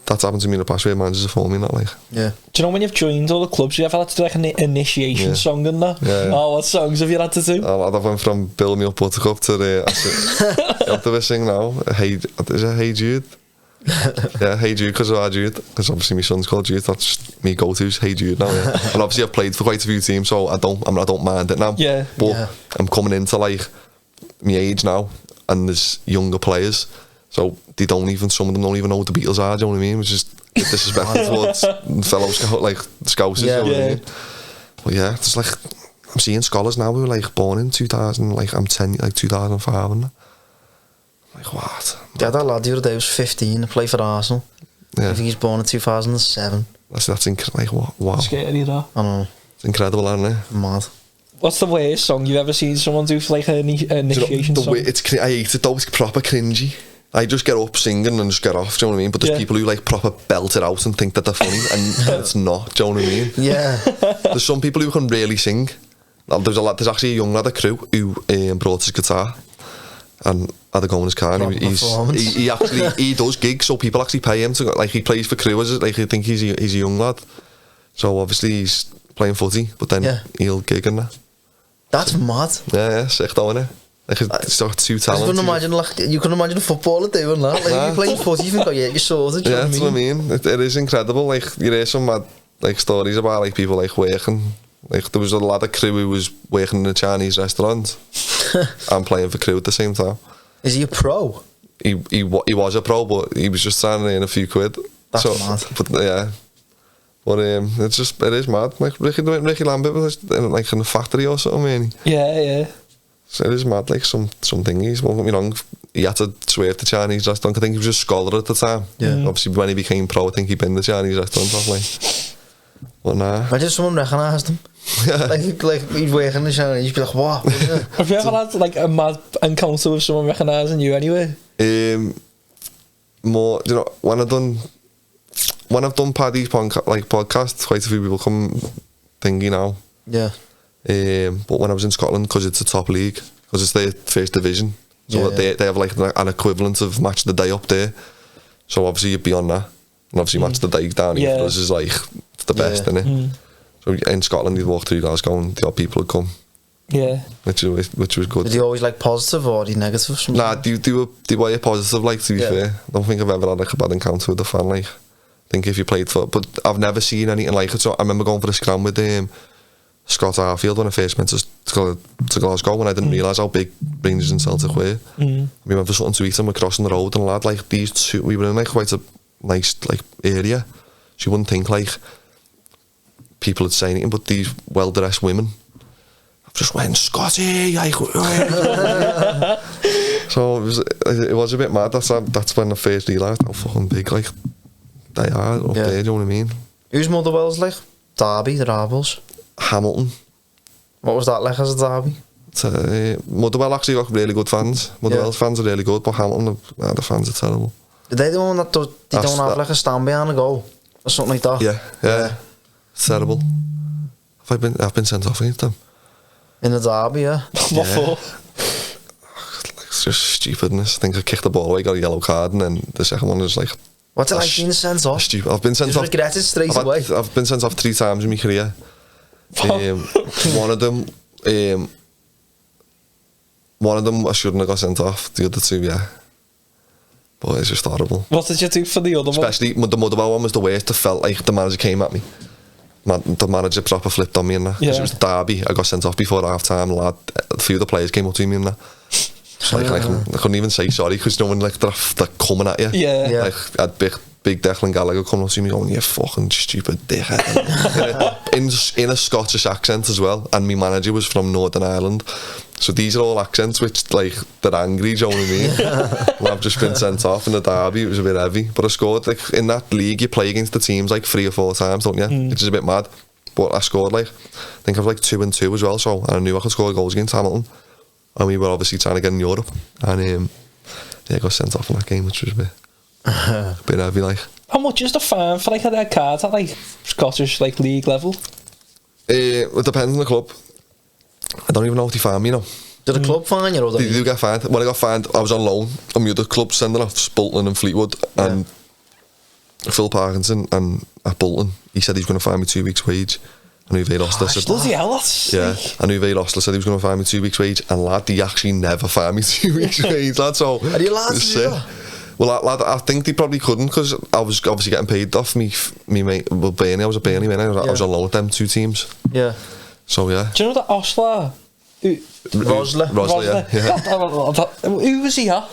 that's happened to me in the past where managers have phoned me, not like. Yeah. Do you know when you've joined all the clubs, you ever had to do like an initiation song and that? Yeah. Oh, what songs have you had to do? I've went from Build Me Up Buttercup to you have to sing now. Is it Hey Jude? Yeah, Hey Jude, because of our Jude. Because obviously my son's called Jude. That's just me go-to's Hey Jude now. Yeah. And obviously I've played for quite a few teams, so I don't mind it now. Yeah. But I'm coming into like my age now, and there's younger players. So some of them don't even know what the Beatles are, do you know what I mean? Which is disrespectful towards fellow Scousers, you know what I mean? But yeah, it's like, I'm seeing scholars now who were like born in 2000, like I'm 10, like 2005, and like, what? Yeah, that lad the other day was 15 to play for Arsenal. Yeah. I think he's born in 2007. That's incredible, like, wow. Scary, that. I know. It's incredible, isn't it? Mad. What's the worst song you've ever seen someone do for like an initiation song? I hate it though, it's proper cringy. I just get up singing and just get off, do you know what I mean? But there's people who like proper belt it out and think that they're funny, and it's not, do you know what I mean? Yeah. There's some people who can really sing. There's actually a young lad at Crewe who brought his guitar and had a go in his car, and he does gigs, so people actually pay him to, like, he plays for Crewe, like, I think he's a young lad, so obviously he's playing footy, but then he'll gig and that. That's mad. Yeah, sick though, innit? Like, it's got 2 talents. You couldn't imagine a footballer doing that. Like, if you're playing footy, you think, oh yeah, you're sorted. Yeah, that's what I mean. It is incredible. Like, you hear some mad like stories about like people like working. Like, there was a lad at Crewe who was working in a Chinese restaurant and playing for Crewe at the same time. Is he a pro? He was a pro, but he was just trying to earn a few quid. That's mad. But yeah. But it is mad. Like Ricky Lambert was like in a factory or something, man. Yeah. So it is mad, like some thingies. Won't get me wrong, he had to swerve the Chinese restaurant. I think he was a scholar at the time. Yeah. Obviously, when he became pro, I think he'd been in the Chinese restaurant, probably. But nah. Imagine someone recognised him. Like he'd work in the show and you'd be like, what? Have you ever had like a mad encounter with someone recognising you anyway? More, you know, when I've done Paddy's podcasts, quite a few people come thingy now. Yeah. But when I was in Scotland, because it's a top league, because it's their first division, so they have like an equivalent of Match of the Day up there. So obviously you'd be on that, and obviously Match of the Day down here for us is like it's the best, isn't it? So in Scotland you'd walk through Glasgow and the odd people would come. Yeah. Which was good. Did you always like positive or the negative? Nah, they were positive, like, to be fair. I don't think I've ever had like a bad encounter with a fan, like. I think if you played for, but I've never seen anything like it. So I remember going for a scrum with Scott Arfield when I first went to Glasgow, and I didn't realise how big Rangers and Celtic were. We went for something to eat and we're crossing the road, and a lad like these two, we were in like quite a nice like area, so you wouldn't think like people would say anything, but these well-dressed women just went, Scotty, so it was a bit mad. That's when I first realised how fucking big like they are up there, you know what I mean? Who's Motherwell's like? Derby, the Ravels? Hamilton. What was that like as a derby? Motherwell actually got really good fans. Motherwell's fans are really good, but Hamilton, the fans are terrible. Are they the one that don't have like a stand behind a goal or something like that? Yeah. It's terrible. I've been sent off against them. In the derby, yeah. What for? It's just stupidness. I think I kicked the ball away, got a yellow card, and then the second one was like... What's it like being sent off? Stupid. I've been sent off. Regret it straight away. I've been sent off 3 times in my career. One of them I shouldn't have got sent off. The other 2, yeah. But it's just horrible. What did you do for the other one? Especially the Motherwell one was the worst. I felt like the manager came at me. The manager proper flipped on me and that. Because it was Derby. I got sent off before half time. A few of the players came up to me and that. So I couldn't even say sorry because no one like they're coming at you. Yeah. Like I had big Declan Gallagher coming up to me going, you fucking stupid dickhead. in a Scottish accent as well. And my manager was from Northern Ireland. So these are all accents which like they're angry, do you know what I mean? And I've just been sent off in the derby. It was a bit heavy. But I scored like in that league you play against the teams like 3 or 4 times, don't you? Which is a bit mad. But I scored like I think I was like 2 and 2 as well, so I knew I could score goals against Hamilton. And we were obviously trying to get in Europe, and I got sent off in that game, which was a bit heavy, like. How much is the fine for like a red card at like Scottish like league level? It depends on the club. I don't even know what they fine me, you know. Did the club fine you or they do get fined? When I got fined, I was on loan, and the other clubs sending off Bolton and Fleetwood, and Phil Parkinson and at Bolton, he said he was going to fine me 2 weeks' wage. And Uwe Rosler said, bloody hell, that's... Yeah, and Uwe Rosler said he was going to fine me 2 weeks' wage, and lad, he actually never fined me 2 weeks' wage, lad, so... Are you allowed to do that? Well, lad, I think they probably couldn't, because I was obviously getting paid off me mate, well, Burnley, I was at Burnley, man, I was on loan with them 2 teams. Yeah. So, yeah. Do you know that Osler? Rosler, yeah. Who was he at?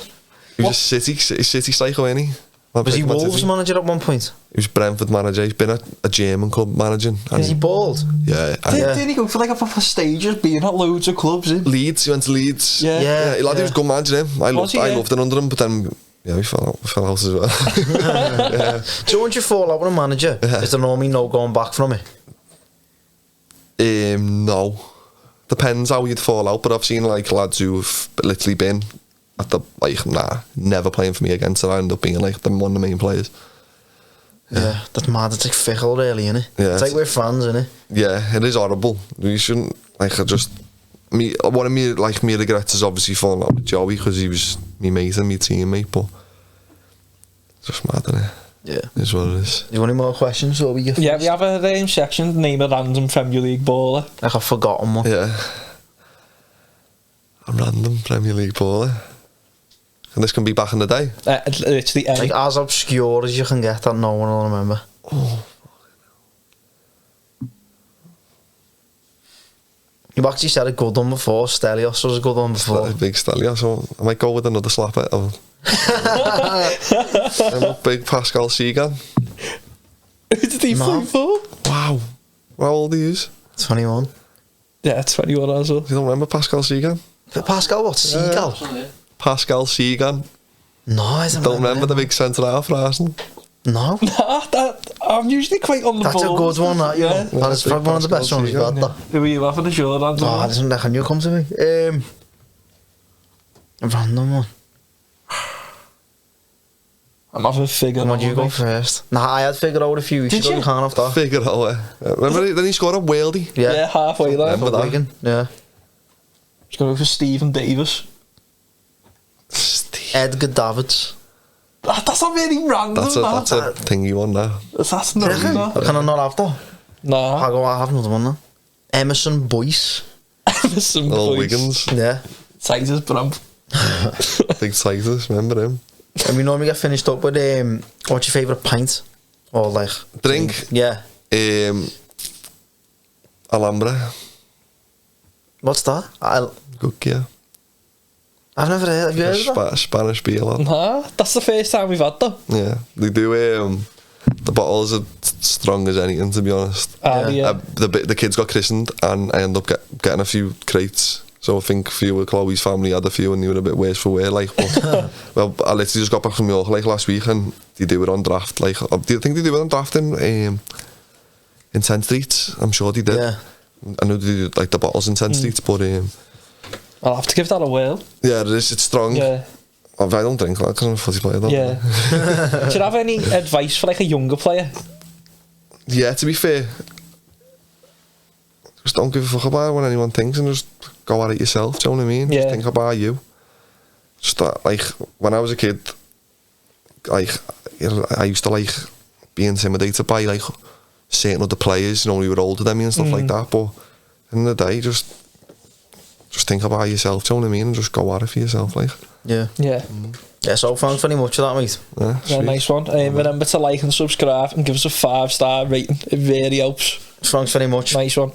He was a City psycho, ain't he? Was he Wolves manager at one point? He was Brentford manager. He's been a German club managing. Is he bald? Yeah. Didn't he go for like a proper stages being at loads of clubs? Leeds, he went to Leeds. Yeah. He was a good manager. I loved it under him, but then we fell out as well. So once you fall out with a manager, is there normally no going back from it? No. Depends how you'd fall out, but I've seen like lads who've literally been at the never playing for me again, so I end up being like one of the main players. Yeah, that's mad. It's like fickle, really, innit? Yeah, it's like we're fans, innit? Yeah, it is horrible. You shouldn't one of me regrets is obviously falling out with Joey because he was me mate and me teammate, but it's just mad, innit? Yeah, it's what it is. You want any more questions? Or we have a section, name a random Premier League baller. Like I've forgotten one. Yeah, a random Premier League baller. And this can be back in the day. Literally like as obscure as you can get that no one will remember. Oh, You've actually said a good one before. Stelios was a good one before. Big Stelios, so I might go with another slapper. I'm a big Pascal Sigan. Who did he play for? Wow. How old are you? 21. Yeah, 21 as well. You don't remember Pascal Sigan? Pascal what? Seagal? Pascal Sigan. No, I don't remember the big centre half for Arsenal. No. I I'm usually quite on the That's ball. a good one, that, yeah. That is probably one of the best ones you've had, that. Who are you having a short hand? Oh, this one, can you come to me? A random one. I'm having a figure. Come on, you go first. Nah, I had figure out a few weeks ago. You can't have that. Figure out, remember then he scored a worldie? Yeah, halfway there. Remember that? Wigan, yeah. Just going to go for Stephen Davis. Edgar Davids. That's not really random. That's a thingy one, that. That's not. Can I not have that? No. I have another one now. Emerson Boyce. Emerson Little Boyce. Wiggins. Yeah. Sizes Brump. Big sizes, remember him? And we normally get finished up with what's your favourite pint? Or like drink? Yeah. Alhambra. What's that? Good, yeah. I've never heard. Have you heard of that? Spanish beer, lad. Nah, that's the first time we've had that. Yeah, they do. The bottles are strong as anything, to be honest. Yeah. The kids got christened, and I ended up getting a few crates. So I think a few of Chloe's family had a few, and they were a bit worse for wear. Like, but, well, I literally just got back from York like last week, and they do it on draft. Like, do you think they do it on draft in 10 Streets? I'm sure they did. Yeah. I know they do like the bottles in 10 Streets, but I'll have to give that a whirl. yeah, it's strong. Yeah. I don't drink that because I'm a footy player, though. Yeah. Do you have any advice for like a younger player? Yeah, to be fair, just don't give a fuck about what anyone thinks and just go at it yourself. Do you know what I mean? Yeah. Just think about you. Just that, like, when I was a kid, like, I used to like be intimidated by like certain other players, you know, who were older than me and stuff like that. But in the day, just think about yourself. Do you know what I mean? And just go at it for yourself, like. Yeah. Yeah. Yeah, so thanks very much for that, mate. Yeah, nice one. Remember to like and subscribe and give us a 5-star rating. It really helps. Thanks very much. Nice one.